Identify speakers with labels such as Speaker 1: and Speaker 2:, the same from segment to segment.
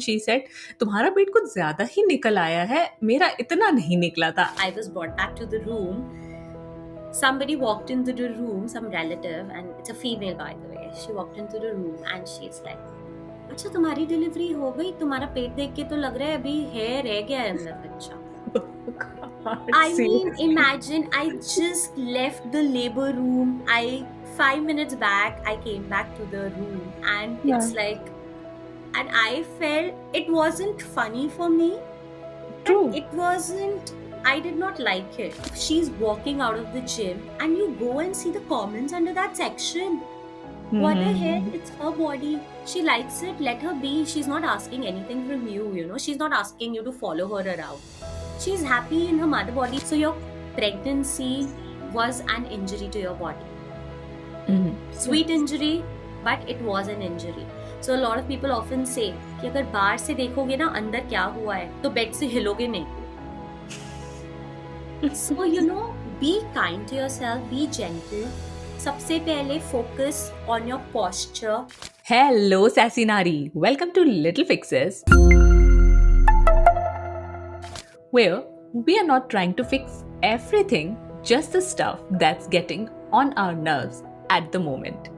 Speaker 1: She said, तुम्हारा पेट कुछ ज्यादा ही निकल आया है, मेरा इतना नहीं निकला था.
Speaker 2: I was brought back to the room. Somebody walked into the room, some relative, and it's a female by the way. She walked into the room and she's like, अच्छा तुम्हारी डिलीवरी हो गई, तुम्हारा पेट देख के तो लग रहा है अभी है रह गया है अंदर बच्चा.
Speaker 1: God,
Speaker 2: I mean,
Speaker 1: seriously.
Speaker 2: imagine I just left the labor room. 5 minutes back, I came back to the room, and
Speaker 1: Yeah,
Speaker 2: it's like, and I felt it wasn't funny for me, but
Speaker 1: true.
Speaker 2: it wasn't. I did not like it. She's walking out of the gym, and you go and see the comments under that section. What the hell?
Speaker 1: Mm-hmm.
Speaker 2: It's her body. She likes it. Let her be. She's not asking anything from you, you know. She's not asking you to follow her around. She's happy in her mother body. So your pregnancy was an injury to your body.
Speaker 1: Mm-hmm.
Speaker 2: Sweet injury, but it was an injury. So a lot of people often say कि अगर बाहर से देखोगे ना अंदर क्या हुआ है तो बेड से हिलोगे नहीं. So you know, be kind to yourself, be gentle. सबसे पहले focus on your posture.
Speaker 1: Hello, Sassy Nari. Welcome to Little Fixes, where we are not trying to fix everything, just the stuff that's getting on our nerves at the moment.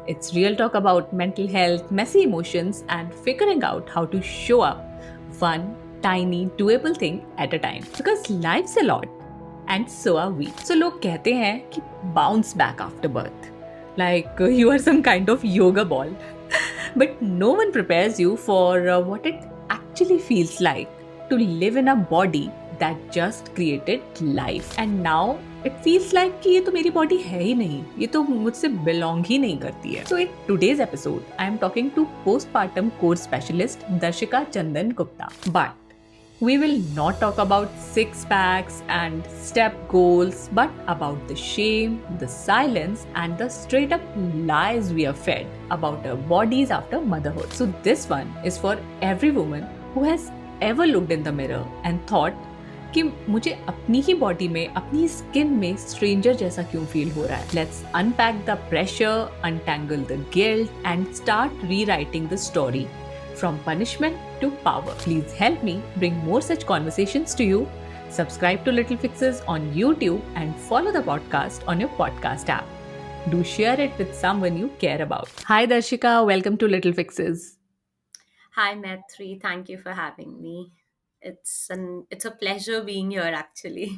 Speaker 1: It's real talk about mental health, messy emotions, and figuring out how to show up one tiny doable thing at a time. Because life's a lot, and so are we. So लोग कहते हैं कि bounce back after birth, like you are some kind of yoga ball. But no one prepares you for what it actually feels like to live in a body that just created life. And now it feels like कि ये तो मेरी body है ही नहीं, ये तो मुझसे belong ही नहीं करती है. So in today's episode, I am talking to postpartum course specialist Darshika Chandan Gupta. But we will not talk about six packs and step goals, but about the shame, the silence, and the straight up lies we are fed about our bodies after motherhood. So, this one is for every woman who has ever looked in the mirror and thought कि मुझे अपनी ही body में, अपनी skin में stranger जैसा क्यों feel हो रहा है. Let's unpack the pressure, untangle the guilt and start rewriting the story from punishment to power. Please help me bring more such conversations to you. Subscribe to Little Fixes on YouTube and follow the podcast on your podcast app. Do share it with someone you care about. Hi Darshika, welcome to Little Fixes.
Speaker 2: Hi Maitri, thank you for having me. It's a pleasure being here actually.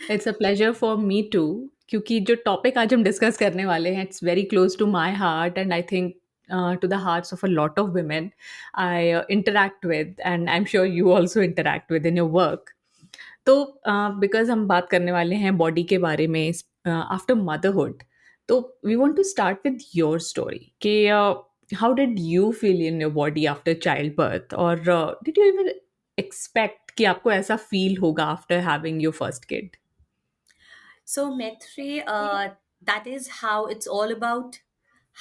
Speaker 1: It's a pleasure for me too. क्योंकि जो topic आज हम discuss करने वाले हैं, it's very close to my heart and I think to the hearts of a lot of women I interact with, and I'm sure you also interact with in your work. तो because हम बात करने वाले हैं body के बारे में after motherhood, तो we want to start with your story कि how did you feel in your body after childbirth, और डिड यू इवन एक्सपेक्ट कि आपको ऐसा फील होगा after having your first kid.
Speaker 2: So, Maitri, that is how it's all about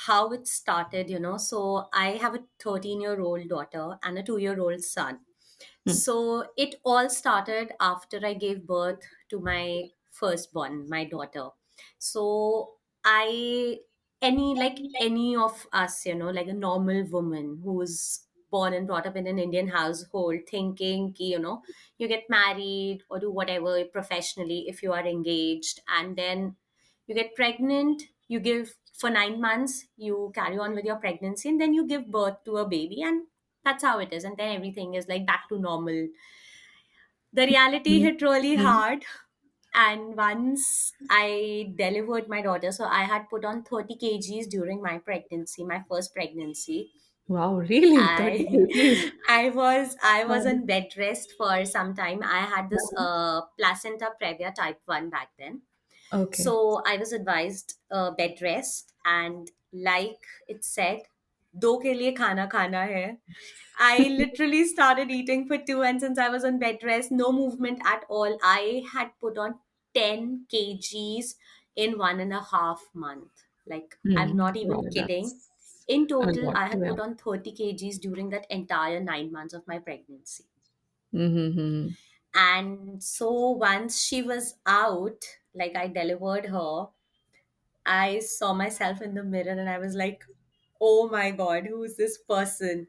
Speaker 2: how it started, you know. So, I have a 13-year-old daughter and a 2-year-old son. So, it all started after I gave birth to my firstborn, my daughter. So, I, like any of us, you know, like a normal woman who's born and brought up in an Indian household, thinking, ki, you know, you get married or do whatever professionally if you are engaged, and then you get pregnant, you give for 9 months, you carry on with your pregnancy, and then you give birth to a baby, and that's how it is, and then everything is like back to normal. The reality hit really hard, and once I delivered my daughter, so I had put on 30 kgs during my pregnancy, my first pregnancy.
Speaker 1: Wow, really? 30
Speaker 2: I
Speaker 1: kgs?
Speaker 2: I was
Speaker 1: Wow.
Speaker 2: on bed rest for some time. I had this placenta previa type 1 back then.
Speaker 1: Okay.
Speaker 2: So I was advised bed rest, and like it said, do ke liye khana khana hai. I literally started eating for two, and since I was on bed rest, no movement at all, I had put on 10 kgs in 1.5 month. Like, I'm not even
Speaker 1: Wow,
Speaker 2: kidding.
Speaker 1: that's
Speaker 2: In
Speaker 1: a
Speaker 2: total,
Speaker 1: lot.
Speaker 2: I had
Speaker 1: Yeah.
Speaker 2: put on 30 kgs during that entire 9 months of my pregnancy.
Speaker 1: Mm-hmm.
Speaker 2: And so once she was out, like I delivered her, I saw myself in the mirror and I was like, oh my God, who is this person?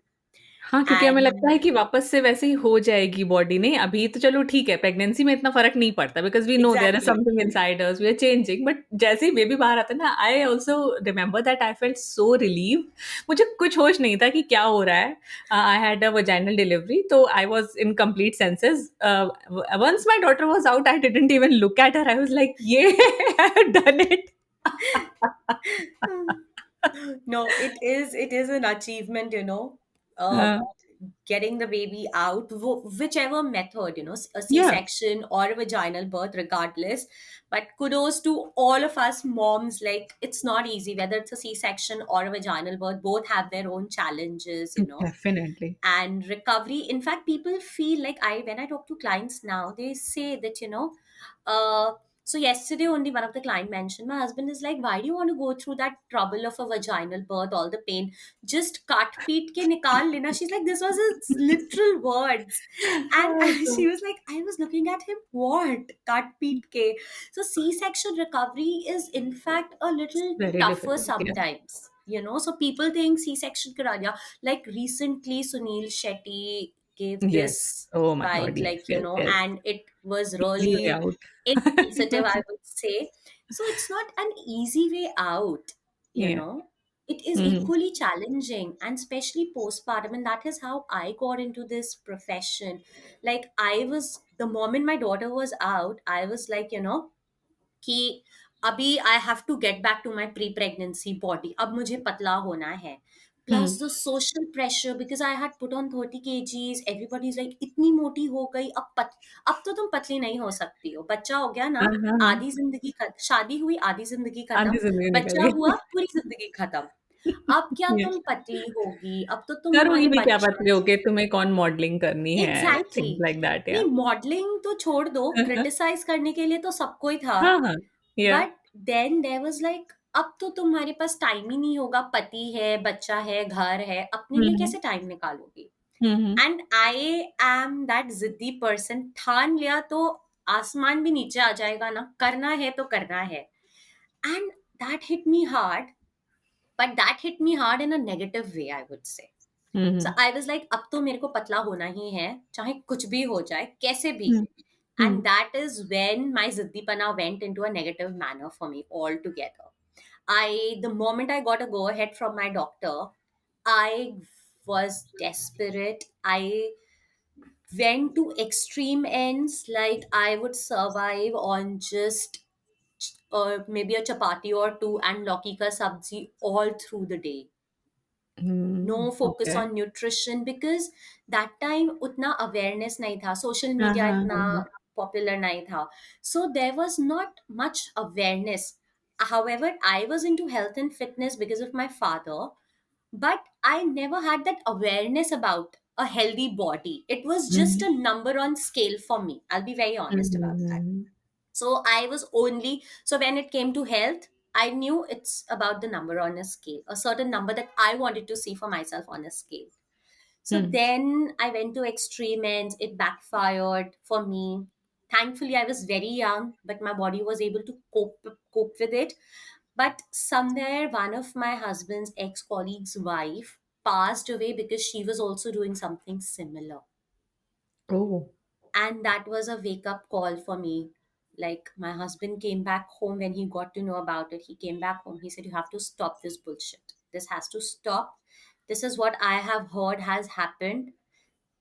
Speaker 1: हाँ, क्योंकि हमें लगता
Speaker 2: And
Speaker 1: है कि वापस से वैसे ही हो जाएगी बॉडी। नहीं, अभी तो चलो ठीक है, प्रेगनेंसी में इतना फ़र्क नहीं पड़ता because we know there is
Speaker 2: exactly.
Speaker 1: Something inside us, we are changing, but जैसे ही बेबी बाहर आता है ना, I also remember that I felt so relieved. मुझे कुछ होश नहीं था कि क्या हो रहा है। I had a vaginal delivery, तो I was in complete senses. Once my daughter was out, I didn't even look at her, I was like, ये I have done it.
Speaker 2: No, it is an achievement, uh,
Speaker 1: हाँ,
Speaker 2: getting the baby out, whichever method, a
Speaker 1: या,
Speaker 2: C-section or a vaginal birth, regardless. But kudos to all of us moms. Like, it's not easy, whether it's a C-section or a vaginal birth, both have their own challenges,
Speaker 1: definitely.
Speaker 2: and recovery. In fact, people feel like, when I talk to clients now, they say that, so yesterday only one of the client mentioned, my husband is like, why do you want to go through that trouble of a vaginal birth, all the pain? Just cut peet ke nikal lena. She's like, this was his literal words. And she
Speaker 1: तो
Speaker 2: was like, I was looking at him, what? Cut peet ke. So C-section recovery is in fact a little
Speaker 1: very
Speaker 2: tougher
Speaker 1: difficult, या।
Speaker 2: sometimes. So people think C-section kara diya. Like recently, Sunil Shetty gave
Speaker 1: Yes.
Speaker 2: this
Speaker 1: Oh my God.
Speaker 2: bite,
Speaker 1: Yes,
Speaker 2: like,
Speaker 1: yes, yes.
Speaker 2: and it was
Speaker 1: Easy way
Speaker 2: really
Speaker 1: out.
Speaker 2: insensitive, I would say. So it's not an easy way out, you
Speaker 1: Yeah.
Speaker 2: know. It is
Speaker 1: Mhm.
Speaker 2: equally challenging, and especially postpartum. And that is how I got into this profession. Like, the moment my daughter was out, I was like, कि अभी I have to get back to my pre pregnancy body, अब मुझे पतला होना है. Plus
Speaker 1: हुँ।
Speaker 2: The social pressure, because I had put on 30 kgs, everybody is like, इतनी मोटी हो गई, अब तो तुम पतली नहीं हो सकती हो, बच्चा हो गया
Speaker 1: हाँ,
Speaker 2: ना,
Speaker 1: हाँ, हाँ।
Speaker 2: आधी जिंदगी शादी हुई, आधी जिंदगी
Speaker 1: आधी
Speaker 2: खत्म.
Speaker 1: ज़िंदगी निकल
Speaker 2: बच्चा हुआ,
Speaker 1: गई।
Speaker 2: पूरी जिंदगी खत्म. अब क्या
Speaker 1: Yeah.
Speaker 2: तुम पतली होगी, अब तो तुम
Speaker 1: करोगी
Speaker 2: हमारे
Speaker 1: भी क्या
Speaker 2: बच्चे.
Speaker 1: पतले होके, तुम्हें कौन मॉडलिंग करनी है,
Speaker 2: एग्जैक्टली
Speaker 1: थिंग्स लाइक दैट,
Speaker 2: नहीं,
Speaker 1: या।
Speaker 2: मॉडलिंग तो छोड़ दो, क्रिटिसाइज करने के लिए तो सबको ही था.
Speaker 1: हाँ, हाँ। Yeah.
Speaker 2: But then there was like, अब तो तुम्हारे पास टाइम ही नहीं होगा, पति है, बच्चा है, घर है, अपने
Speaker 1: हुँ,
Speaker 2: लिए
Speaker 1: हुँ।
Speaker 2: कैसे टाइम निकालोगी?
Speaker 1: हुँ, हुँ।
Speaker 2: एंड आई एम दैट जिद्दी पर्सन, ठान लिया तो आसमान भी नीचे आ जाएगा ना, करना है तो करना है. And that hit me hard, but that hit me hard in a negative way, I would say.
Speaker 1: Hmm,
Speaker 2: so
Speaker 1: hmm.
Speaker 2: I was like, अब तो मेरे को पतला होना ही है, चाहे कुछ भी हो जाए, कैसे भी.
Speaker 1: हुँ,
Speaker 2: And
Speaker 1: hmm.
Speaker 2: that is when my ziddipana went into a negative manner for me altogether. The moment I got a go ahead from my doctor, I was desperate. I went to extreme ends. Like, I would survive on just maybe a chapati or two and lauki ka sabzi all through the day.
Speaker 1: Hmm,
Speaker 2: No focus
Speaker 1: okay.
Speaker 2: on nutrition, because that time उतना awareness नहीं था, social
Speaker 1: हाँ,
Speaker 2: media
Speaker 1: हाँ,
Speaker 2: इतना
Speaker 1: हाँ, हाँ।
Speaker 2: popular नहीं था, so there was not much awareness. However, I was into health and fitness because of my father, but I never had that awareness about a healthy body. It was just
Speaker 1: hmm,
Speaker 2: a number on scale for me, I'll be very
Speaker 1: hmm,
Speaker 2: honest about that.
Speaker 1: Hmm,
Speaker 2: So I was only, so when it came to health, I knew it's about the number on a scale, a certain number that I wanted to see for myself on a scale. So
Speaker 1: hmm,
Speaker 2: then I went to extreme ends. It backfired for me. Thankfully, I was very young, but my body was able to cope with it. But somewhere, one of my husband's ex colleagues' wife passed away because she was also doing something similar.
Speaker 1: Oh!
Speaker 2: And that was a wake up call for me. Like, my husband came back home when he got to know about it. He came back home. He said, you have to stop this bullshit. This has to stop. This is what I have heard has happened.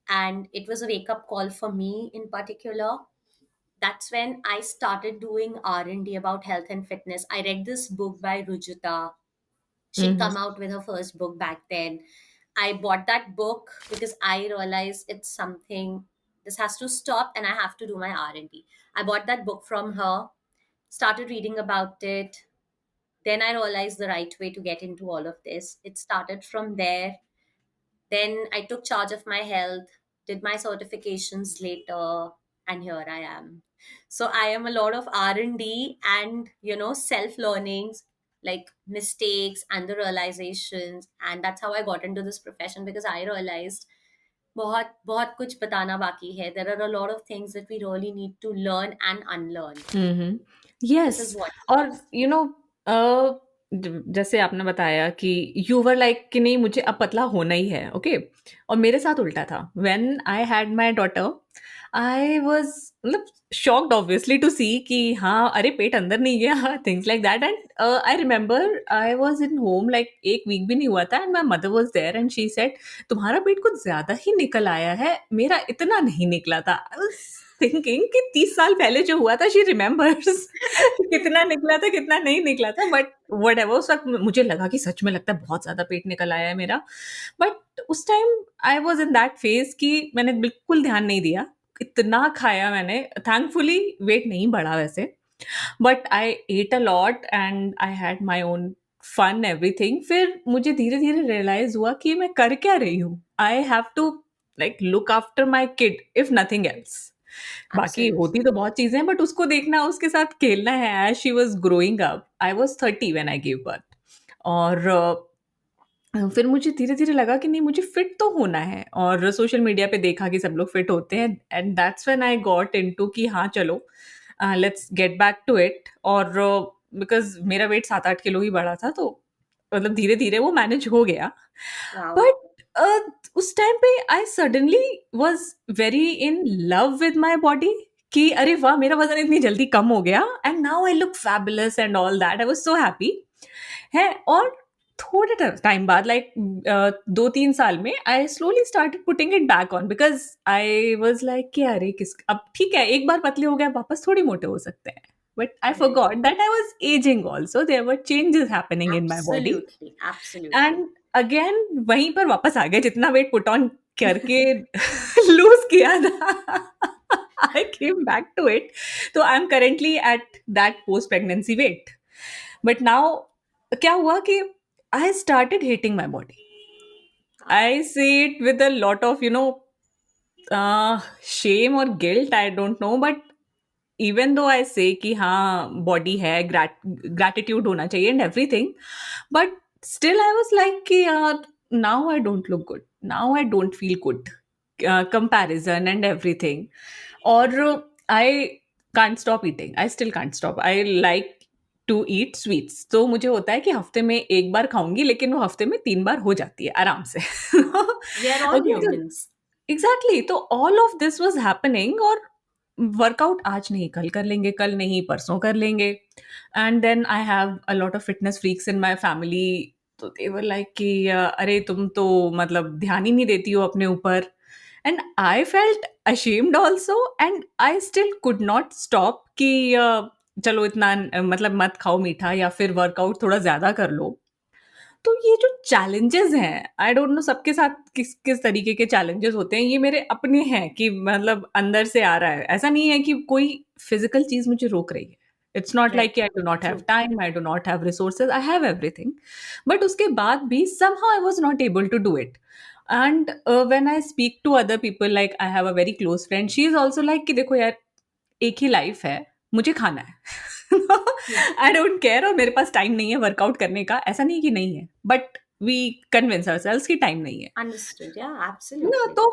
Speaker 2: And it was a wake up call for me in particular. That's when I started doing R&D about health and fitness. I read this book by Rujita.
Speaker 1: Hmm,
Speaker 2: She'd
Speaker 1: hmm,
Speaker 2: come out with her first book back then. I bought that book because I realized it's something, this has to stop and I have to do my R&D. I bought that book from her, started reading about it. Then I realized the right way to get into all of this. It started from there. Then I took charge of my health, did my certifications later, and here I am. So I am a lot of R&D and, self learnings, like mistakes and the realizations, and that's how I got into this profession, because I realized बहुत बहुत कुछ बताना बाकी है. There are a lot of things that we really need to learn and unlearn.
Speaker 1: Hmm, hmm.
Speaker 2: This is
Speaker 1: yes,
Speaker 2: what it
Speaker 1: और
Speaker 2: is.
Speaker 1: You know, अ, जैसे आपने बताया कि यू वर लाइक कि नहीं मुझे अब पतला होना ही है, ओके। और मेरे साथ उल्टा था। When I had my daughter, I was मतलब शॉक्ड ऑब्वियसली टू सी कि हाँ, अरे पेट अंदर नहीं गया, things like that. And I remember I was in home like एक वीक भी नहीं हुआ था, and my mother was there and she said तुम्हारा पेट कुछ ज्यादा ही निकल आया है, मेरा इतना नहीं निकला था। आई वाज थिंकिंग कि 30 साल पहले जो हुआ था, शी रिमेम्बर्स कितना निकला था कितना नहीं निकला था, बट वट एवर उस वक्त मुझे लगा कि सच में लगता है बहुत ज्यादा पेट निकल आया है मेरा। बट उस time I was in that phase कि मैंने बिल्कुल ध्यान नहीं दिया, इतना खाया मैंने। थैंकफुली वेट नहीं बढ़ा वैसे, but I ate a lot and I had my own fun everything. फिर मुझे धीरे धीरे रियलाइज हुआ कि मैं कर क्या रही हूँ। I have to like look after my kid if nothing else. बाकी होती
Speaker 2: Absolutely.
Speaker 1: तो बहुत चीजें हैं, बट उसको देखना, उसके साथ खेलना है। As she was growing up, I was 30 when I give birth. और फिर मुझे धीरे-धीरे लगा कि नहीं मुझे फिट तो होना है, और सोशल मीडिया पे देखा कि सब लोग फिट होते हैं, and that's when I got into कि हाँ, चलो let's get back to it. और बिकॉज़ मेरा वेट 7-8 किलो ही बढ़ा था, तो मतलब धीरे-धीरे वो मैनेज हो गया।
Speaker 2: Wow.
Speaker 1: बट उस टाइम पे I suddenly was very in love with my body कि अरे वाह! मेरा वज़न इतनी जल्दी कम हो गया, and now I look fabulous and all that. I was so happy. है। और थोड़े टाइम बाद लाइक 2-3 साल में I slowly started putting it back on, because I was like कि अरे किस अब ठीक है, एक बार पतले हो गए वापस थोड़ी मोटे हो सकते हैं। But I
Speaker 2: Correct.
Speaker 1: Forgot that I was aging also, there were changes happening in my body.
Speaker 2: Absolutely. Absolutely.
Speaker 1: And again वहीं पर वापस आ गए, जितना वेट पुट ऑन करके लूज किया था, I came back to it. तो I am currently at that post pregnancy weight. But now क्या हुआ कि I started hating my body.
Speaker 2: Wow.
Speaker 1: I see it with a lot of shame or guilt, I don't know, but even though I से कि हाँ body है, gratitude होना चाहिए and everything, but still I was like कि यार now I don't look good, now I don't feel good, comparison and everything. और I can't stop eating, I still can't stop. I like to eat sweets, तो मुझे होता है कि हफ्ते में एक बार खाऊंगी, लेकिन वो हफ्ते में 3 बार हो जाती है आराम से।
Speaker 2: Wow. We are all
Speaker 1: okay, तो
Speaker 2: humans.
Speaker 1: एग्जैक्टली तो all of this was happening. और वर्कआउट आज नहीं कल कर लेंगे, कल नहीं परसों कर लेंगे। And then I have a lot of fitness freaks in my family, तो दे वर लाइक कि अरे तुम तो मतलब ध्यान ही नहीं देती हो अपने ऊपर। And I felt ashamed also, and I still could not stop कि चलो इतना मतलब मत खाओ मीठा, या फिर वर्कआउट थोड़ा ज्यादा कर लो। तो ये जो चैलेंजेस हैं, आई डोंट नो सबके साथ किस किस तरीके के चैलेंजेस होते हैं, ये मेरे अपने हैं कि मतलब अंदर से आ रहा है। ऐसा नहीं है कि कोई फिजिकल चीज मुझे रोक रही है। It's not
Speaker 2: Right.
Speaker 1: Like I do not have
Speaker 2: True.
Speaker 1: Time, I do not have resources, I have everything. But उसके बाद भी somehow I was not able to do it. And when I speak to other people, like I have a very close friend, she is also like कि देखो यार, एक ही life है, मुझे खाना है।
Speaker 2: True.
Speaker 1: आई डोंट केयर, और मेरे पास टाइम नहीं है वर्कआउट करने का, ऐसा नहीं कि नहीं है, बट वी कन्विंस आवरसेल्व्स कि टाइम नहीं है
Speaker 2: Understood. Yeah,
Speaker 1: ना।
Speaker 2: absolutely.
Speaker 1: तो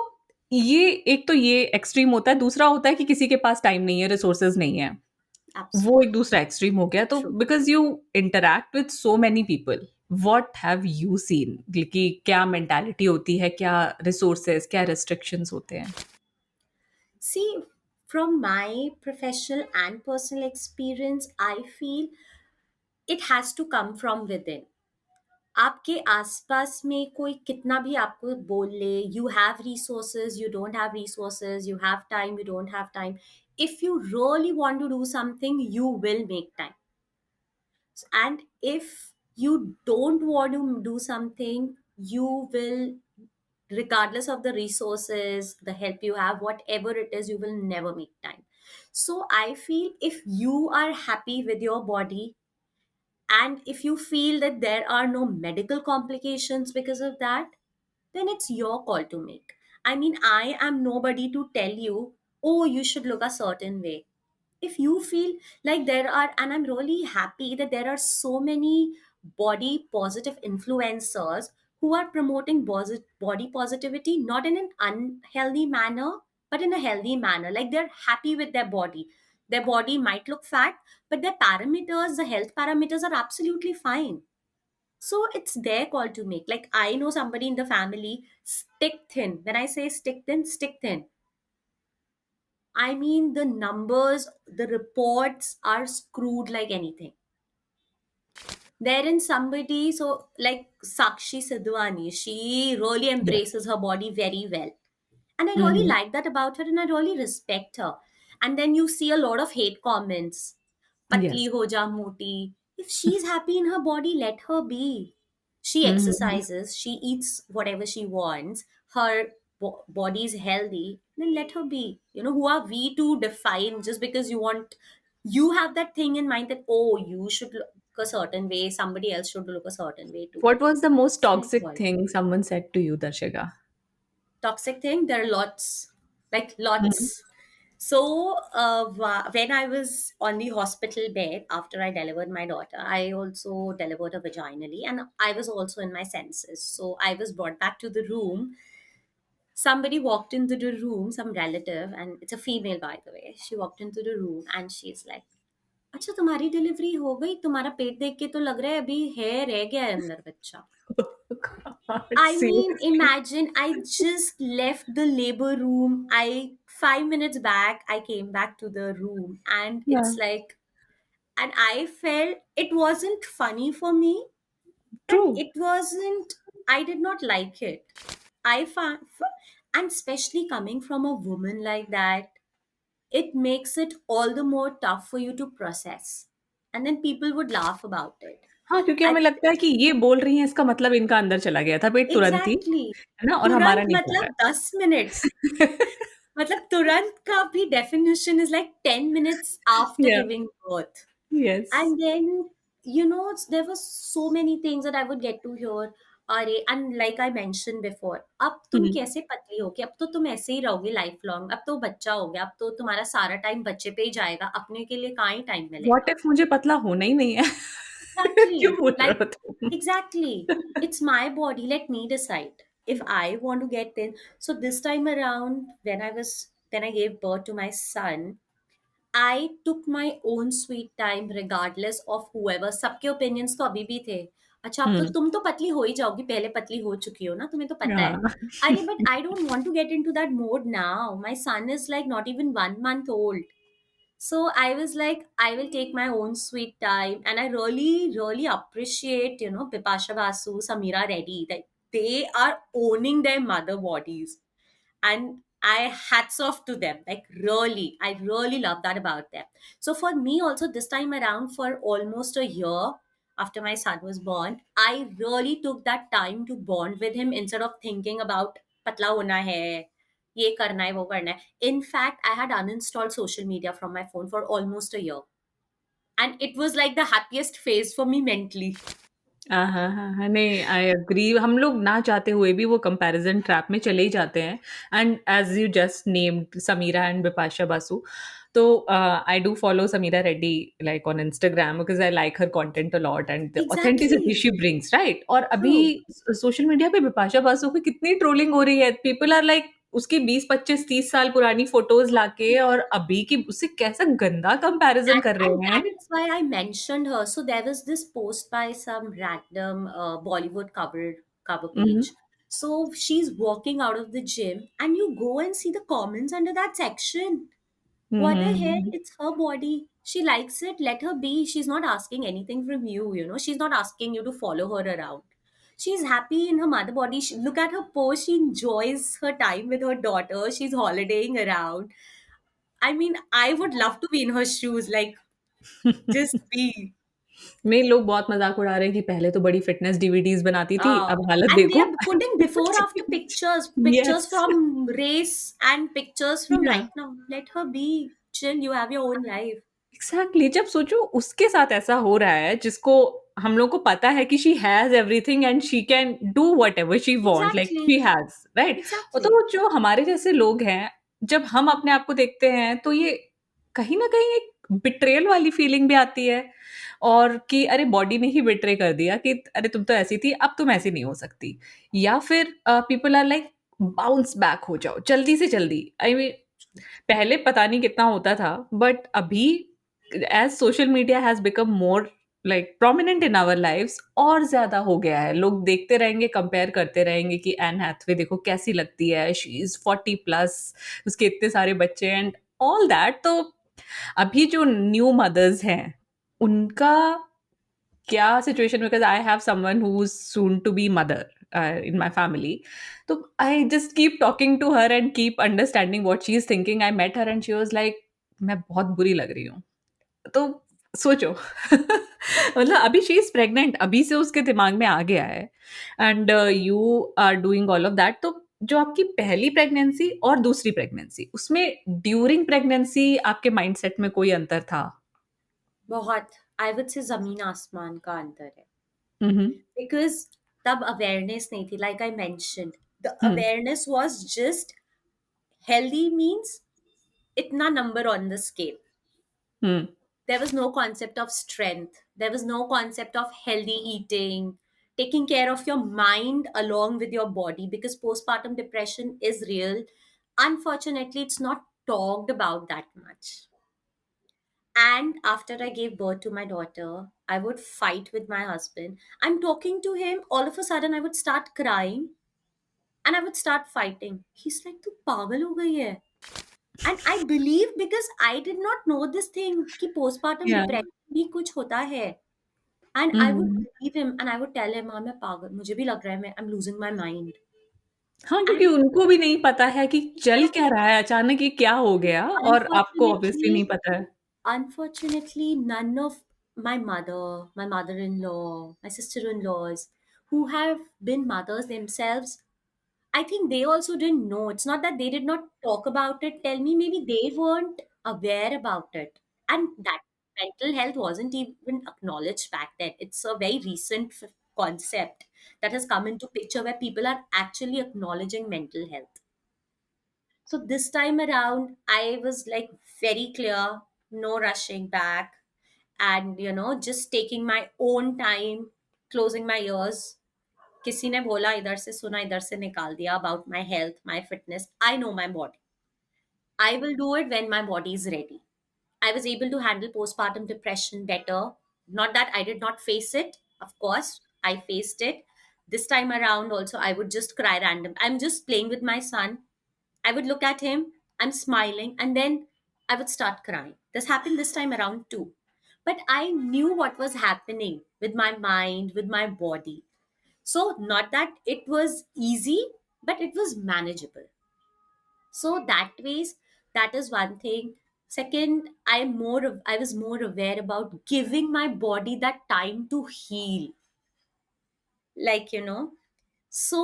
Speaker 1: ये एक तो ये एक्सट्रीम होता है, दूसरा होता है कि किसी के पास टाइम नहीं है, रिसोर्सेज नहीं है। वो एक
Speaker 2: Absolutely.
Speaker 1: दूसरा एक्सट्रीम हो गया। तो
Speaker 2: True.
Speaker 1: Because you interact with so many people, what have you seen कि क्या मेंटालिटी होती है, क्या रिसोर्सेज, क्या रेस्ट्रिक्शंस होते हैं।
Speaker 2: See, from my professional and personal experience, I feel it has to come from within. आपके आसपास में कोई कितना भी आपको बोल ले, you have resources, you don't have resources, you have time, you don't have time, if you really want to do something, you will make time. And if you don't want to do something, you will, regardless of the resources, the help you have, whatever it is, you will never make time. So I feel if you are happy with your body, and if you feel that there are no medical complications because of that, then it's your call to make. I mean, I am nobody to tell you, oh, you should look a certain way. If you feel like there are, and I'm really happy that there are so many body positive influencers who are promoting body positivity, not in an unhealthy manner, but in a healthy manner. Like they're happy with their body might look fat, but their parameters, the health parameters, are absolutely fine. So it's their call to make. Like, I know somebody in the family, stick thin. When I say stick thin, stick thin. I mean, the numbers, the reports are screwed like anything. Therein somebody, so like Sakshi Sidhwani, she really
Speaker 1: Yes.
Speaker 2: embraces her body very well. And I really
Speaker 1: Mhm.
Speaker 2: like that about her and I really respect her. And then you see a lot of hate comments. Patli
Speaker 1: Yes.
Speaker 2: ho ja moti. If she's happy in her body, let her be. She
Speaker 1: Mhm.
Speaker 2: exercises, she eats whatever she wants, her body is healthy, then let her be. You know, who are we to define just because you have that thing in mind that, oh, you should look a certain way, somebody else should look a certain way too.
Speaker 1: What was the most
Speaker 2: It's their
Speaker 1: toxic
Speaker 2: call.
Speaker 1: thing someone said to you, Darshika?
Speaker 2: Toxic thing, there are lots, like
Speaker 1: Mhm.
Speaker 2: lots. So when I was on the hospital bed after I delivered my daughter, I also delivered her vaginally and I was also in my senses. So I was brought back to the room. Somebody walked into the room, some relative, and it's a female, by the way. She walked into the room and she's like, अच्छा तुम्हारी delivery हो गई, तुम्हारा पेट देख के तो लग रहा है अभी है रह गया है अंदर बच्चा.
Speaker 1: God,
Speaker 2: I mean,
Speaker 1: seriously.
Speaker 2: imagine I just left the labor room. 5 minutes back, I came back to the room, and
Speaker 1: Yeah,
Speaker 2: it's like, and I felt it wasn't funny for me, and
Speaker 1: true.
Speaker 2: it wasn't, I did not like it. I found, and especially coming from a woman like that, it makes it all the more tough for you to process. And then people would laugh about it.
Speaker 1: हाँ, क्योंकि
Speaker 2: And
Speaker 1: हमें लगता है कि ये बोल रही हैं इसका मतलब इनका अंदर चला गया था पेट तुरंत ही,
Speaker 2: exactly,
Speaker 1: है ना? और हमारा
Speaker 2: तुरंत
Speaker 1: नहीं जा
Speaker 2: मतलब
Speaker 1: रहा
Speaker 2: 10 minutes.
Speaker 1: है.
Speaker 2: मतलब तुरंत का भी definition is like 10 minutes after
Speaker 1: Yeah,
Speaker 2: giving birth.
Speaker 1: yes.
Speaker 2: And then, you know, there were so many things that I would get to hear. अरे, and like I mentioned before, अब तुम
Speaker 1: हुँ.
Speaker 2: कैसे पतली हो गई, अब तो तुम ऐसे ही रहोगे लाइफ लॉन्ग, अब तो बच्चा हो गया, अब तो तुम्हारा सारा टाइम बच्चे पे ही जाएगा, अपने के लिए कहाँ ही टाइम
Speaker 1: व्हाट
Speaker 2: मिलेगा.
Speaker 1: इफ मुझे पतला होना ही नहीं है? क्यों
Speaker 2: Exactly.
Speaker 1: बोल रहे
Speaker 2: Like,
Speaker 1: हो तुम?
Speaker 2: exactly. It's my body. Let me decide if I want to get thin. So this time around, when I gave birth to my son, I took my own sweet time regardless of whoever. सबके opinions तो अभी भी थे. अच्छा, अब तो
Speaker 1: हुँ.
Speaker 2: तुम तो पतली हो ही जाओगी, पहले पतली हो चुकी हो ना, तुम्हें तो पता है.
Speaker 1: हाँ.
Speaker 2: अरे, but I don't want to get into that mode now. My son is like not even 1 month old. So I was like, I will take my own sweet time. And I really, really appreciate, Bipasha Basu, Samira Reddy, that they are owning their mother bodies. And I hats off to them. Like, really, I really love that about them. So for me also, this time around, for almost a year after my son was born, I really took that time to bond with him instead of thinking about patla hona hai, ये करना है वो करना है. In fact, I had uninstalled social media from my phone for almost a year. And it was like the happiest phase for me mentally.
Speaker 1: हाँ, हाँ, हाँ, हाँ, नहीं आई एग्री हम लोग ना चाहते हुए भी वो कंपैरिज़न ट्रैप में चले ही जाते हैं and as you just named Sameera and Bipasha Basu तो I do follow Sameera Reddy like on Instagram because I like her content a lot and the authenticity
Speaker 2: Exactly.
Speaker 1: She brings right और अभी
Speaker 2: True.
Speaker 1: सोशल मीडिया पे बिपाशा बासु की कितनी ट्रोलिंग हो रही है पीपल आर लाइक उसकी 20, 25, 30 साल पुरानी फोटोज़ लाके और अभी की उससे कैसा गंदा कंपैरिज़न कर
Speaker 2: And
Speaker 1: रहे हैं.
Speaker 2: that's why I mentioned her. So there was this post by some random Bollywood cover
Speaker 1: hmm, hmm.
Speaker 2: page. So she's walking out of the gym, and you go and see the comments under that section.
Speaker 1: Hmm,
Speaker 2: What the
Speaker 1: hmm,
Speaker 2: hell?
Speaker 1: Hmm.
Speaker 2: It's her body. She likes it. Let her be. She's not asking anything from you. She's not asking you to follow her around. She's happy in her mother body. Look at her post. She enjoys her time with her daughter. She's holidaying around. I mean, I would love to be in her shoes. Like, just be.
Speaker 1: में लोग बहुत मज़ाक उड़ा रहे हैं कि पहले तो बड़ी फ़िटनेस डीवीडीज़ बनाती थी,
Speaker 2: Uh,
Speaker 1: अब हालत
Speaker 2: and they
Speaker 1: देखो।
Speaker 2: are putting before after pictures
Speaker 1: yes,
Speaker 2: from race and pictures from
Speaker 1: या
Speaker 2: right now. Let her be. Chill. You have your own life.
Speaker 1: Exactly जब सोचो उसके साथ ऐसा हो रहा है जिसको हम लोग को पता है कि she has everything and she can do whatever she want like she
Speaker 2: Exactly.
Speaker 1: Has, right? और
Speaker 2: Exactly.
Speaker 1: तो जो हमारे जैसे लोग हैं, जब हम अपने आप को देखते हैं तो ये कहीं न कहीं एक बिट्रेयल वाली फीलिंग भी आती है और कि अरे बॉडी ने ही बिट्रे कर दिया कि अरे तुम तो ऐसी थी, अब तुम ऐसी नहीं हो सकती। या फिर people are like bounce back हो जाओ, जल्दी से जल्दी। आई मीन पहले पता नहीं कितना होता था, बट अभी as social media has become more like prominent in our lives और ज्यादा हो गया है। लोग देखते रहेंगे, कंपेयर करते रहेंगे कि एन हैथवे देखो कैसी लगती है, शी इज 40+, उसके इतने सारे बच्चे एंड ऑल दैट। तो अभी जो न्यू मदर्स हैं उनका क्या situation, because I have someone who is soon to be mother in my family. तो I just keep talking to her and keep understanding what she is thinking. I met her and she was like मैं बहुत बुरी लग रही हूँ। तो सोचो मतलब अभी शी इज प्रेग्नेंट, अभी से उसके दिमाग में आ गया है and you are doing all of that. तो जो आपकी पहली प्रेगनेंसी और दूसरी प्रेगनेंसी, उसमें ड्यूरिंग प्रेगनेंसी आपके माइंडसेट में कोई अंतर था?
Speaker 2: बहुत, आई वुड से ज़मीन आसमान का अंतर है।
Speaker 1: हम्म।
Speaker 2: बिकॉज़ तब अवेयरनेस नहीं थी, like I mentioned, the
Speaker 1: hmm.
Speaker 2: Awareness was just healthy means इतना number on the scale.
Speaker 1: Hmm.
Speaker 2: There was no concept of strength. There was no concept of healthy eating, taking care of your mind along with your body, because postpartum depression is real. Unfortunately, it's not talked about that much. And after I gave birth to my daughter, I would fight with my husband. I'm talking to him, all of a sudden, I would start crying and I would start fighting. He's like, "Tu pagal ho gayi hai." And I believe, because I did not know this thing कि postpartum
Speaker 1: या
Speaker 2: depression भी कुछ होता है. And I would
Speaker 1: hmm.
Speaker 2: believe him and I would tell him, हाँ मैं पागल, मुझे भी लग रहा है मैं I'm losing my mind.
Speaker 1: हाँ, क्योंकि
Speaker 2: And
Speaker 1: उनको भी नहीं पता है कि चल क्या रहा है, अचानक ये क्या हो गया, और आपको ऑब्वियसली नहीं
Speaker 2: unfortunately,
Speaker 1: पता है।
Speaker 2: unfortunately, none of my mother, my mother-in-law, my sister-in-laws, who have been mothers themselves, I think they also didn't know. It's not that they did not talk about it, tell me, maybe they weren't aware about it. And that mental health wasn't even acknowledged back then. It's a very recent concept that has come into picture where people are actually acknowledging mental health. So this time around, I was like very clear, no rushing back, and just taking my own time, closing my ears. किसी ने बोला इधर से सुना इधर से निकाल दिया about my health, my fitness. I know my body. I will do it when my body is ready. I was able to handle postpartum depression better. Not that I did not face it. Of course, I faced it. This time around, also, I would just cry random. I'm just playing with my son. I would look at him, I'm smiling, and then I would start crying. This happened this time around too. But I knew what was happening with my mind, with my body. So, not that it was easy, but it was manageable. So that ways, that is one thing. Second, I was more aware about giving my body that time to heal. Like, so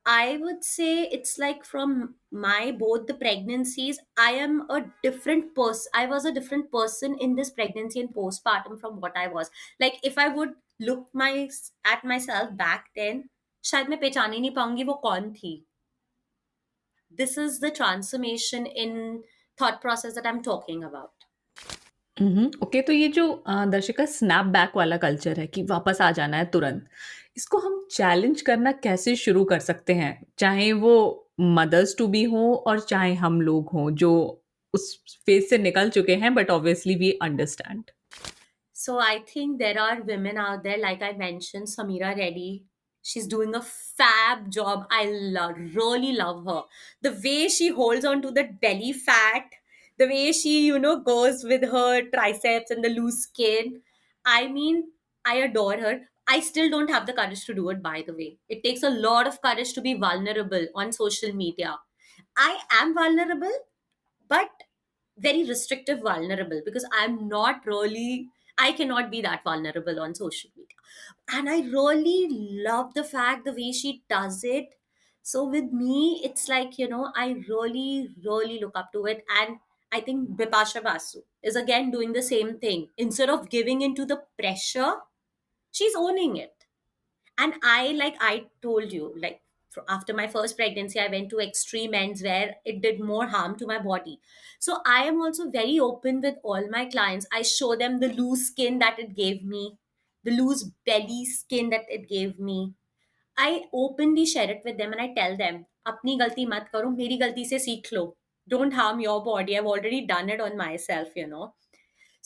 Speaker 2: I would say it's like from my both the pregnancies, I am a different person. I was a different person in this pregnancy and postpartum from what I was. Like if I would look my at myself back then, शायद मैं पहचान ही नहीं पाऊंगी वो कौन थी. This is the transformation in thought process that I'm talking about.
Speaker 1: Okay, तो ये जो दर्शिका स्नैप बैक वाला कल्चर है कि वापस आ जाना है तुरंत, इसको हम चैलेंज करना कैसे शुरू कर सकते हैं, चाहे वो मदर्स टू बी हो और चाहे हम लोग हों जो उस फेज से निकल चुके हैं, but obviously we understand.
Speaker 2: So I think there are women out there, like I mentioned, Samira Reddy. She's doing a fab job. I really love her. The way she holds on to the belly fat, the way she, goes with her triceps and the loose skin. I mean, I adore her. I still don't have the courage to do it, by the way. It takes a lot of courage to be vulnerable on social media. I am vulnerable, but very restrictive vulnerable, because I'm not really, I cannot be that vulnerable on social media. And I really love the fact the way she does it. So with me, it's like, I really, really look up to it. And I think Bipasha Basu is again doing the same thing. Instead of giving into the pressure, she's owning it. And I, like I told you, like after my first pregnancy, I went to extreme ends where it did more harm to my body. So I am also very open with all my clients. I show them the loose skin that it gave me, the loose belly skin that it gave me. I openly share it with them and I tell them, अपनी गलती मत करो, मेरी गलती से सीख लो. Don't harm your body. I've already done it on myself.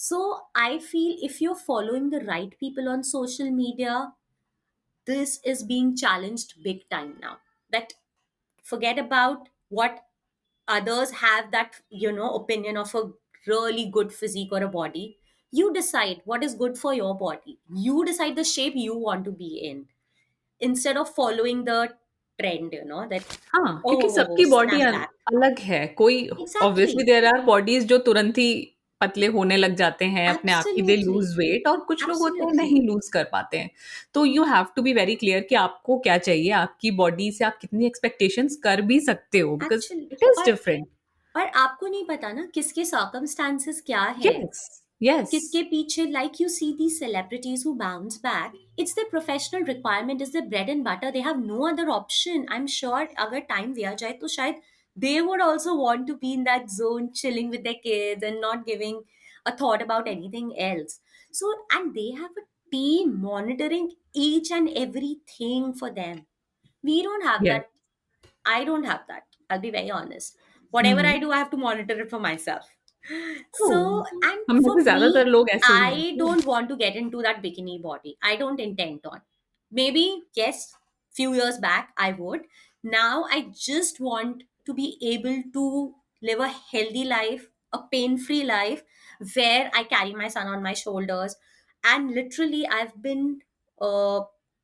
Speaker 2: So I feel if you're following the right people on social media, this is being challenged big time now. That forget about what others have, that opinion of a really good physique or a body. You decide what is good for your body, you decide the shape you want to be in, instead of following the trend, that
Speaker 1: हाँ, क्योंकि
Speaker 2: oh
Speaker 1: सबकी body
Speaker 2: snap back.
Speaker 1: अलग है। कोई obviously
Speaker 2: Exactly.
Speaker 1: There are bodies जो तुरंत ही पतले होने लग जाते हैं, अपने आप ही दे
Speaker 2: Absolutely.
Speaker 1: लूज़ वेट, और कुछ लोग होते हैं
Speaker 2: Absolutely.
Speaker 1: नहीं लूज़ कर पाते हैं। तो you have to be very clear कि आपको क्या चाहिए, आपकी बॉडी से आप कितनी एक्सपेक्टेशंस कर भी सकते हो, because
Speaker 2: actually,
Speaker 1: it is different.
Speaker 2: और आपको नहीं पता ना किसके सर्कमस्टांसेस क्या है,
Speaker 1: येस, येस।
Speaker 2: किसके पीछे, like you see the celebrities who bounce back, it's the professional requirement, is the bread and butter, they have no other option. I am sure अगर टाइम दिया जाए तो शायद they would also want to be in that zone chilling with their kids and not giving a thought about anything else. So and they have a team monitoring each and everything for them. We don't have
Speaker 1: yes.
Speaker 2: that. I don't have that. I'll be very honest. Whatever
Speaker 1: hmm,
Speaker 2: I do, I have to monitor it for myself.
Speaker 1: True.
Speaker 2: So, and
Speaker 1: हम में
Speaker 2: for
Speaker 1: से ज़्यादातर
Speaker 2: me,
Speaker 1: लोग ऐसे ही हैं।
Speaker 2: I don't want to get into that bikini body. I don't intend on. Maybe, yes, few years back I would. Now I just want to be able to live a healthy life, a pain-free life, where I carry my son on my shoulders. And literally, I've been uh,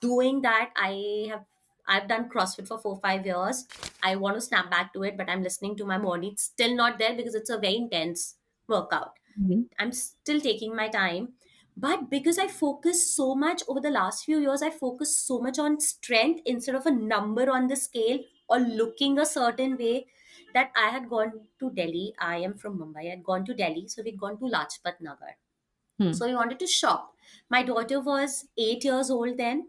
Speaker 2: doing that. I've done CrossFit for 4 5 years. I want to snap back to it, but I'm listening to my body. It's still not there because it's a very intense workout.
Speaker 1: Hmm,
Speaker 2: I'm still taking my time. But because I focus so much over the last few years, I focus so much on strength instead of a number on the scale or looking a certain way, that I had gone to Delhi. I am from Mumbai. I had gone to Delhi. So we'd gone to Lajpat Nagar.
Speaker 1: Hmm,
Speaker 2: So we wanted to shop. My daughter was 8 years old then.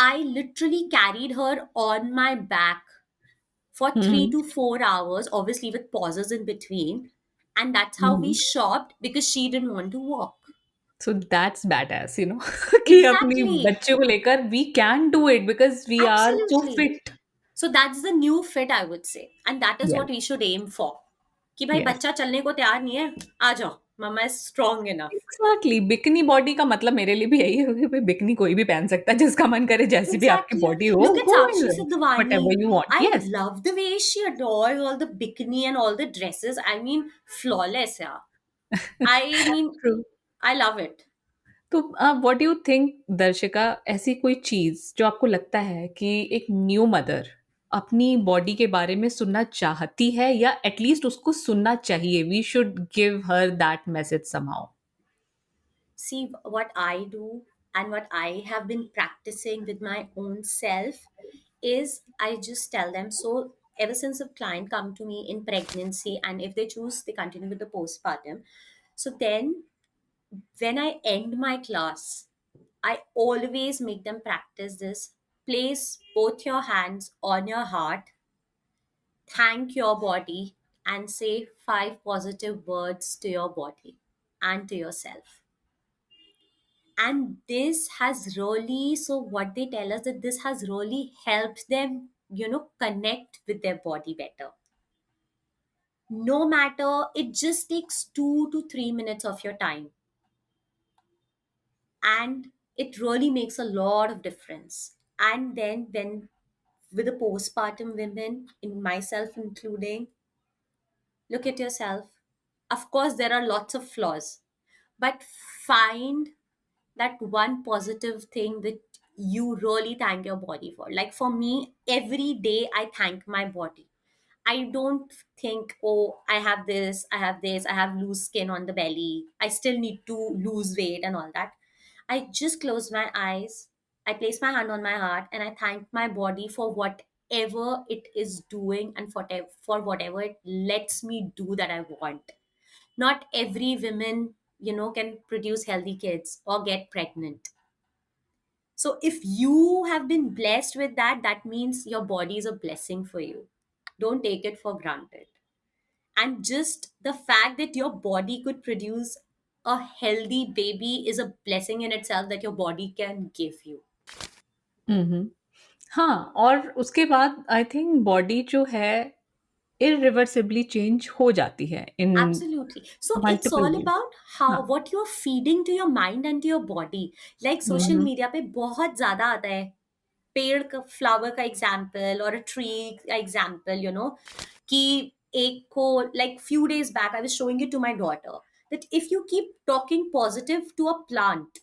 Speaker 2: I literally carried her on my back for
Speaker 1: hmm,
Speaker 2: 3 to 4 hours, obviously with pauses in between. And that's how we
Speaker 1: हुँ।
Speaker 2: shopped because she didn't want to walk.
Speaker 1: So that's badass कि अपनी
Speaker 2: Exactly.
Speaker 1: बच्चे को लेकर we can do it because we are so
Speaker 2: Absolutely.
Speaker 1: Fit.
Speaker 2: So that's the new fit, I would say. And that is
Speaker 1: yes,
Speaker 2: what we should aim for. कि भाई
Speaker 1: yes.
Speaker 2: बच्चा चलने को तैयार नहीं है, आ जाओ, mama is strong enough.
Speaker 1: Exactly, bikini body का मतलब मेरे लिए भी यही है कि भई बिकिनी कोई भी पहन सकता है, जिसका मन करे जैसी भी आपकी
Speaker 2: Exactly.
Speaker 1: बॉडी हो,
Speaker 2: Look at
Speaker 1: go
Speaker 2: Sakshi
Speaker 1: and
Speaker 2: Sidhwani.
Speaker 1: Whatever you want.
Speaker 2: I
Speaker 1: yes.
Speaker 2: love the way she adores all the bikini and all the dresses. I mean, flawless, yeah. I mean,
Speaker 1: true.
Speaker 2: I love it.
Speaker 1: तो what do you think दर्शिका, ऐसी कोई चीज़ जो आपको लगता है कि एक new mother अपनी बॉडी के बारे में सुनना चाहती है या एट लीस्ट उसको सुनना चाहिए? We should give her that message somehow.
Speaker 2: See what I do and what I have been practicing with my own self is I just tell them. So ever since a client come to me in pregnancy, and if they choose they continue with the postpartum, so then when I end my class, I always make them practice this. Place both your hands on your heart, thank your body, and say 5 positive words to your body and to yourself. And this has really, so what they tell us, that this has really helped them, connect with their body better. No matter, it just takes 2 to 3 minutes of your time, and it really makes a lot of difference. And then when with the postpartum women, in myself including, look at yourself. Of course there are lots of flaws, but find that one positive thing that you really thank your body for. Like for me, every day I thank my body. I don't think, oh, I have this, I have this, I have loose skin on the belly, I still need to lose weight and all that. I just close my eyes, I place my hand on my heart, and I thank my body for whatever it is doing, and for whatever it lets me do that I want. Not every woman, can produce healthy kids or get pregnant. So if you have been blessed with that, that means your body is a blessing for you. Don't take it for granted. And just the fact that your body could produce a healthy baby is a blessing in itself that your body can give you.
Speaker 1: हुँ, हुँ। हाँ, और उसके बाद I think body जो है irreversibly change हो जाती है in
Speaker 2: Absolutely. So it's
Speaker 1: multiple
Speaker 2: all
Speaker 1: ways.
Speaker 2: about
Speaker 1: हाँ।
Speaker 2: how what you're feeding to your mind and to your body. Like social
Speaker 1: hmm.
Speaker 2: media पे बहुत ज़्यादा आता है पेड़ का फ्लावर का एग्जाम्पल और अ ट्री का एग्जाम्पल कि एक को like few days back I was showing it to my daughter that if you keep talking positive to a plant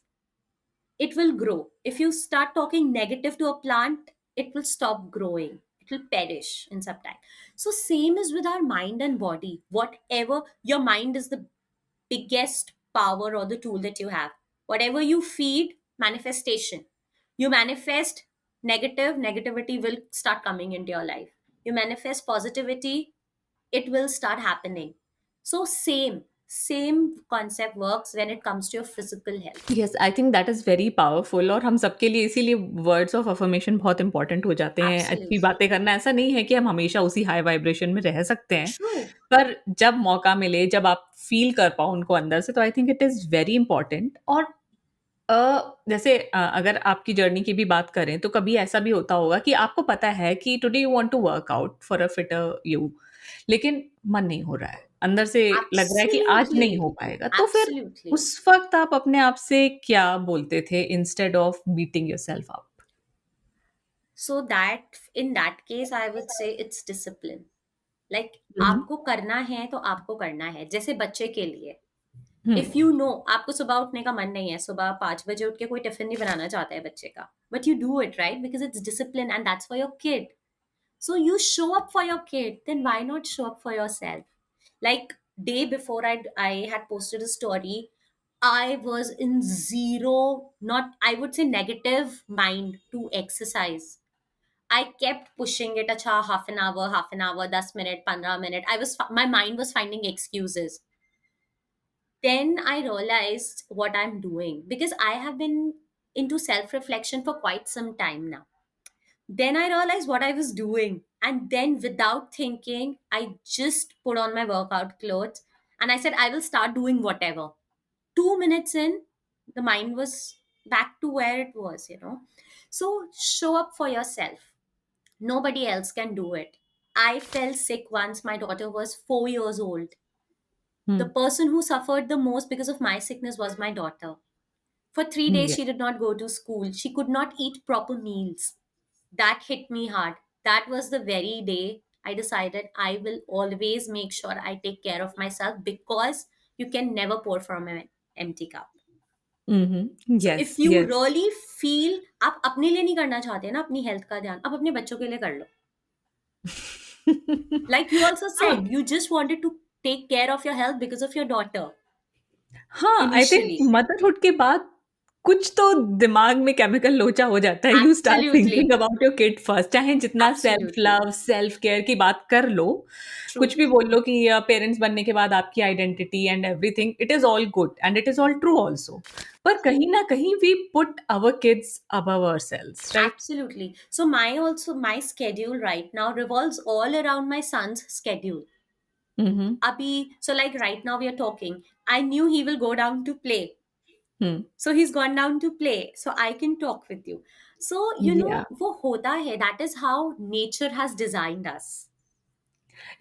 Speaker 2: it will grow. If you start talking negative to a plant, it will stop growing. It will perish in some time. So same is with our mind and body. Whatever your mind is the biggest power or the tool that you have. Whatever you feed, manifestation. You manifest negativity will start coming into your life. You manifest positivity, it will start happening. So same concept works when it comes to your physical health.
Speaker 1: Yes, I think that is very powerful और हम सबके लिए इसीलिए words of affirmation बहुत important हो जाते हैं। अच्छी
Speaker 2: Absolutely.
Speaker 1: बातें करना ऐसा नहीं है कि हम हमेशा उसी हाई वाइब्रेशन में रह सकते हैं,
Speaker 2: True.
Speaker 1: पर जब मौका मिले, जब आप फ़ील कर पाओ उनको अंदर से, तो I think it is very important. और जैसे अगर आपकी जर्नी की भी बात करें, तो कभी ऐसा भी होता होगा कि आपको पता है कि today you want to work out for a fitter you, लेकिन मन नहीं हो रहा है। अंदर से लग रहा है कि आज नहीं
Speaker 2: Absolutely.
Speaker 1: हो पाएगा। तो फिर
Speaker 2: Absolutely.
Speaker 1: उस वक़्त आप अपने आप से क्या बोलते थे instead of beating yourself up?
Speaker 2: So that in that case, I would say it's discipline. Like
Speaker 1: हुँ, हुँ।
Speaker 2: आपको करना है तो आपको करना है जैसे बच्चे के लिए
Speaker 1: हुँ,
Speaker 2: इफ यू नो आपको सुबह उठने का मन नहीं है सुबह 5 बजे उठ के कोई टिफिन नहीं बनाना चाहता है बच्चे का but you do it right because it's discipline and that's for your kid so you show up for your kid then why not show up for yourself like day before I had posted a story I was in zero not I would say negative mind to exercise I kept pushing it acha half an hour 10 minute 15 minute my mind was finding excuses then I realized what I'm doing because I have been into self reflection for quite some time now then I realized what I was doing. And then without thinking, I just put on my workout clothes and I said, I will start doing whatever. 2 minutes in, the mind was back to where it was. So show up for yourself. Nobody else can do it. I fell sick once. My daughter was 4 years old. The
Speaker 1: hmm,
Speaker 2: person who suffered the most because of my sickness was my daughter. For 3 days,
Speaker 1: या
Speaker 2: she did not go to school. She could not eat proper meals. That hit me hard. That was the very day I decided I will always make sure I take care of myself because you can never pour from an empty cup.
Speaker 1: Hmm, hmm,
Speaker 2: So if
Speaker 1: yes,
Speaker 2: you
Speaker 1: yes.
Speaker 2: really feel आप अपने लिए नहीं करना चाहते ना अपनी health का ध्यान आप अपने बच्चों के लिए कर लो. Like you also
Speaker 1: हाँ।
Speaker 2: said, you just wanted to take care of your health because of your daughter
Speaker 1: हाँ, आई थिंक
Speaker 2: initially.
Speaker 1: मदरहुड के बाद कुछ तो दिमाग में केमिकल लोचा हो जाता है। You start thinking
Speaker 2: Absolutely.
Speaker 1: About your kid first, चाहे जितना self
Speaker 2: Absolutely.
Speaker 1: Love, self care की बात कर लो, कुछ
Speaker 2: True.
Speaker 1: भी बोल लो कि पेरेंट्स बनने के बाद आपकी identity and everything, it is all good and it is all true also. पर कहीं न कहीं we put our kids above ourselves, right?
Speaker 2: Absolutely. So my schedule right now revolves all around my son's schedule.
Speaker 1: Hmm, hmm,
Speaker 2: Abhi, so like right now we are talking. I knew he will go down to play.
Speaker 1: Hmm,
Speaker 2: So he's gone down to play. So I can talk with you. So
Speaker 1: या
Speaker 2: वो होता है. That is how nature has designed us.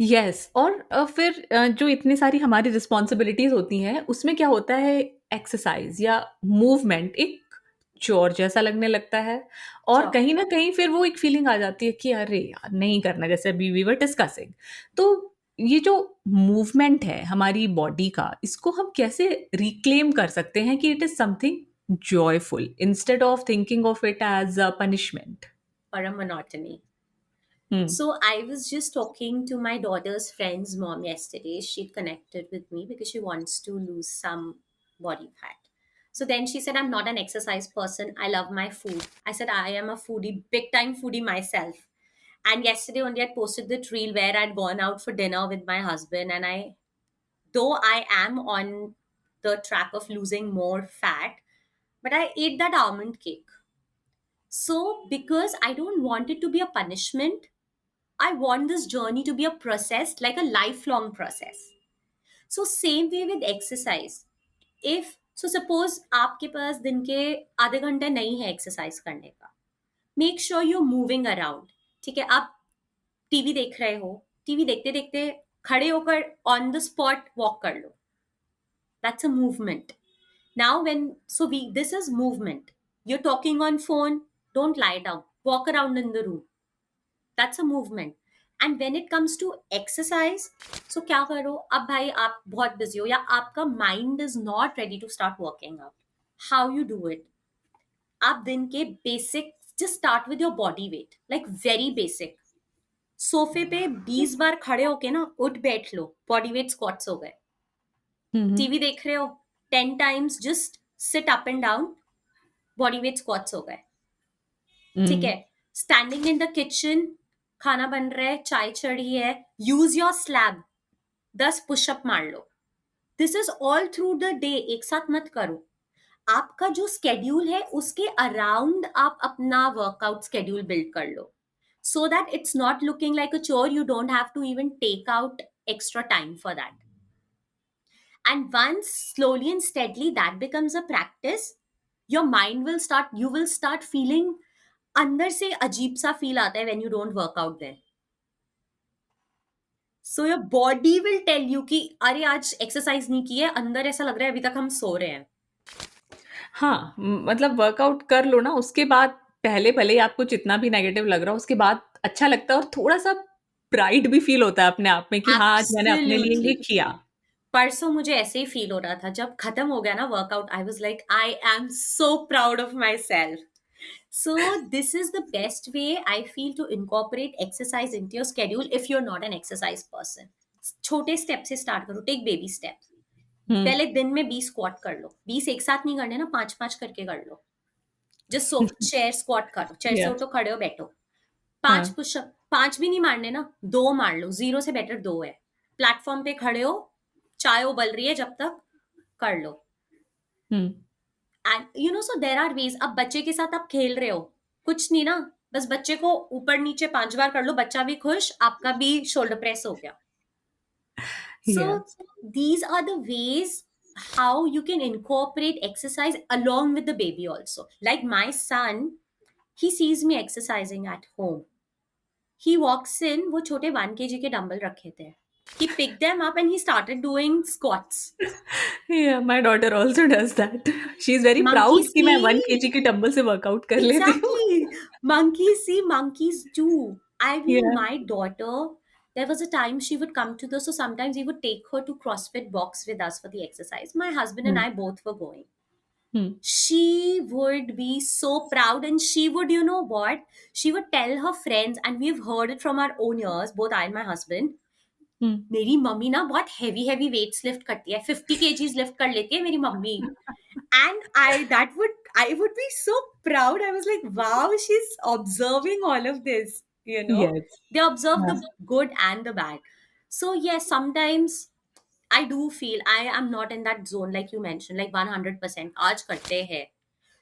Speaker 1: Yes. और फिर जो इतनी सारी हमारी रिस्पॉन्सिबिलिटीज़ होती हैं, उसमें क्या होता है, एक्सरसाइज़ या मूवमेंट एक चोर जैसा लगने लगता है और
Speaker 2: Sure.
Speaker 1: कहीं न कहीं फिर वो एक फीलिंग आ जाती है कि अरे यार! नहीं करना, जैसे अभी वी वर डिस्कसिंग। तो ये जो मूवमेंट है हमारी बॉडी का, इसको हम कैसे रिक्लेम कर सकते हैं कि it is something joyful instead of thinking of it as a punishment?
Speaker 2: Or a monotony.
Speaker 1: Hmm,
Speaker 2: So I was just talking to my daughter's friend's mom yesterday. She connected with me because she wants to lose some body fat. So then she said, I'm not an exercise person. I love my food. I said, I am a foodie, big time foodie myself. And yesterday only I posted the reel where I'd gone out for dinner with my husband. And though I am on the track of losing more fat, but I ate that almond cake. So because I don't want it to be a punishment, I want this journey to be a process, like a lifelong process. So same way with exercise. If so suppose आपके पास दिन के आधे घंटे नहीं है exercise करने का, make sure you moving around. ठीक है, आप टीवी देख रहे हो, टीवी देखते देखते खड़े होकर ऑन द स्पॉट वॉक कर लो, that's a movement. Now when so we this is movement. You're talking on phone, don't lie down. Walk around in the room. That's a movement. And when it comes to exercise, so क्या करो अब भाई आप बहुत busy हो या आपका mind is not ready to start working out. How you do it? आप दिन के basic just start with your body weight. Like very basic. सोफे पे 20 बार खड़े होके ना उठ बैठ लो, बॉडी वेट स्क्वाट्स हो गए.
Speaker 1: हम्म.
Speaker 2: टीवी देख रहे हो, 10 times just sit up and down, body weight squats हो गए. ठीक है. स्टैंडिंग इन द किचन, खाना बन रहा है, चाय चढ़ी है, यूज योर स्लैब, 10 पुशअप मार लो. This is all through the day, एक साथ मत करो. आपका जो स्केड्यूल है उसके अराउंड आप अपना वर्कआउट स्केड्यूल बिल्ड कर लो, so that it's not looking like a chore. You don't have to even take out extra time for that. And once slowly and steadily that becomes a practice, your mind will start, you will start feeling, अंदर से अजीब सा feel आता है when you don't work out then. So your body will tell you कि अरे आज exercise नहीं की है, अंदर ऐसा लग रहा है अभी तक हम सो रहे हैं.
Speaker 1: हाँ, मतलब वर्कआउट कर लो ना, उसके बाद पहले भले ही आपको जितना भी नेगेटिव लग रहा हो, उसके बाद अच्छा लगता है और थोड़ा-सा प्राइड भी फ़ील होता है अपने आप में कि हाँ, आज मैंने अपने लिए ये
Speaker 2: Absolutely.
Speaker 1: किया।
Speaker 2: परसों मुझे ऐसे ही फील हो रहा था जब खत्म हो गया ना workout. I was like I am so proud of my self. So this is the best way I feel to incorporate exercise into your schedule if you're not an exercise person. छोटे step से start करो, take baby steps.
Speaker 1: हुँ,
Speaker 2: पहले दिन में 20 squat कर लो. 20 एक साथ नहीं करने ना, 5-5 करके कर लो. जस्ट सो चेयर स्क्वाट करो, चेयर से
Speaker 1: या
Speaker 2: उठो, खड़े हो, बैठो.
Speaker 1: हाँ,
Speaker 2: 5 पुशअप, 5 भी नहीं मारने ना, 2 मार लो. 0 से बेटर 2 है. प्लेटफॉर्म पे खड़े हो, चाय उबल रही है जब तक, कर लो.
Speaker 1: हुँ,
Speaker 2: and you know, so there are ways. अब बच्चे के साथ आप खेल रहे हो, कुछ नहीं ना, बस बच्चे को ऊपर नीचे 5 बार कर लो, बच्चा भी खुश, आपका भी शोल्डर प्रेस हो गया.
Speaker 1: या
Speaker 2: So these are the ways how you can incorporate exercise along with the baby also. Like my son, he sees me exercising at home. He walks in, वो छोटे 1 kg के डंबल रखे थे. He picked them up and he started doing squats.
Speaker 1: या my daughter also does that. She is very
Speaker 2: Monkey
Speaker 1: proud कि मैं 1
Speaker 2: see,
Speaker 1: KG के dumbbell से वर्कआउट कर लेती हूँ।
Speaker 2: exactly. Monkeys see, monkeys do. I mean,
Speaker 1: या
Speaker 2: my daughter, there was a time she would come to the, so sometimes we would take her to CrossFit box with us for the exercise. My husband and
Speaker 1: hmm,
Speaker 2: I both were going.
Speaker 1: Hmm,
Speaker 2: She would be so proud, and she would, you know what? She would tell her friends, and we've heard it from our own ears, both I and my husband.
Speaker 1: हुँ,
Speaker 2: मेरी mummy ना बहुत heavy heavy weights lift करती है, 50 kgs lift कर लेती है मेरी mummy. And I would be so proud. I was like, wow, she's observing all of this, you know.
Speaker 1: Yes,
Speaker 2: They observe
Speaker 1: हाँ,
Speaker 2: the good and the bad. So yes, sometimes I do feel I am not in that zone like you mentioned, like 100% आज करते हैं.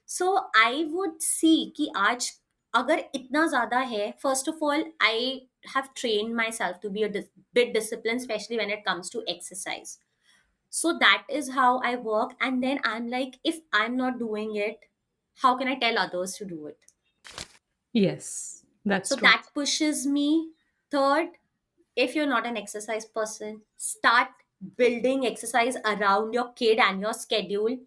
Speaker 2: So I would see कि आज अगर इतना ज़्यादा है, first of all, I have trained myself to be a bit disciplined, especially when it comes to exercise. So that is how I work. And then I'm like, if I'm not doing it, how can I tell others to do it?
Speaker 1: Yes, that's
Speaker 2: So
Speaker 1: true.
Speaker 2: that pushes me. Third, if you're not an exercise person, start building exercise around your kid and your schedule.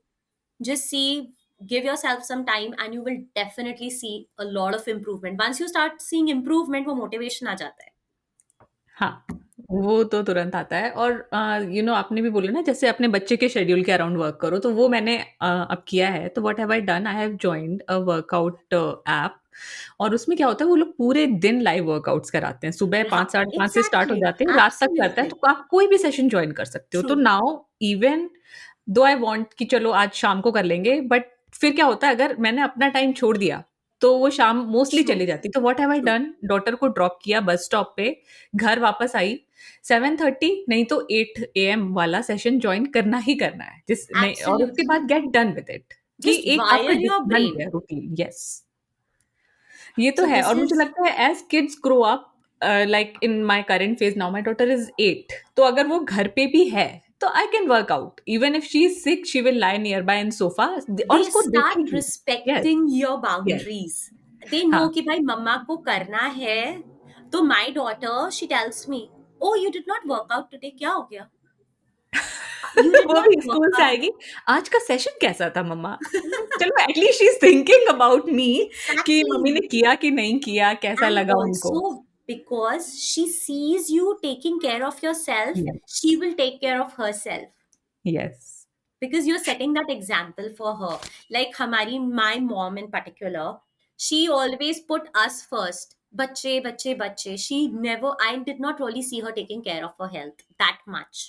Speaker 2: Just see, give yourself some time, and you will definitely see a lot of improvement. Once you start seeing improvement, वो motivation आ जाता है.
Speaker 1: हाँ, वो तो तुरंत आता है और आपने भी बोला ना जैसे अपने बच्चे के शेड्यूल के अराउंड वर्क करो, तो वो मैंने अब किया है। तो what have I done, I have joined a workout app और उसमें क्या होता है वो लोग पूरे दिन लाइव वर्कआउट्स कराते हैं। सुबह
Speaker 2: हाँ,
Speaker 1: 5 साढ़े 5 से स्टार्ट हो
Speaker 2: exactly,
Speaker 1: जाते हैं, रात तक चलता है,
Speaker 2: absolutely
Speaker 1: तो आप कोई भी सेशन जॉइन कर सकते हो। तो
Speaker 2: true.
Speaker 1: Now even though I want कि चलो आज शाम को कर लेंगे, बट फिर क्या होता है अगर मैंने अपना टाइम छोड़ दिया, तो वो शाम मोस्टली
Speaker 2: True,
Speaker 1: चली जाती। तो what have I
Speaker 2: true.
Speaker 1: Done, daughter को ड्रॉप किया बस स्टॉप पे, घर वापस आई, 7:30 नहीं तो 8 एएम वाला सेशन जॉइन करना ही करना है जिस नहीं, और उसके
Speaker 2: Absolutely.
Speaker 1: बाद गेट डन विद इट कि
Speaker 2: Just
Speaker 1: एक आपका
Speaker 2: wire your
Speaker 1: बन
Speaker 2: brain.
Speaker 1: गया रूटीन। यस, ये तो
Speaker 2: So
Speaker 1: है।
Speaker 2: this
Speaker 1: और मुझे
Speaker 2: is
Speaker 1: लगता है as kids grow up, like in my current phase now my daughter is 8, तो अगर वो घर पे भी है तो I can work out even if she is sick, she will lie nearby in sofa और
Speaker 2: they
Speaker 1: उसको
Speaker 2: start
Speaker 1: देखेगी। Yes,
Speaker 2: respecting your
Speaker 1: yes,
Speaker 2: boundaries. They know
Speaker 1: हाँ,
Speaker 2: कि भाई मम्मा को करना है. तो my daughter, she tells me, Oh, you did not work out today, क्या हो गया? You did
Speaker 1: वो
Speaker 2: not
Speaker 1: भी
Speaker 2: work
Speaker 1: स्कूल से
Speaker 2: out.
Speaker 1: आएगी, "आज का सेशन कैसा था मम्मा?" चलो at least she is thinking about me कि मम्मी ने
Speaker 2: Exactly.
Speaker 1: किया कि नहीं किया, कैसा
Speaker 2: And
Speaker 1: लगा उनको।
Speaker 2: also because she sees you taking care of yourself,
Speaker 1: Yes,
Speaker 2: she will take care of herself.
Speaker 1: yes.
Speaker 2: Because you're setting that example for her. Like Hamari, my mom in particular, she always put us first. Bache, bache, bache. She never, I did not really see her taking care of her health that much.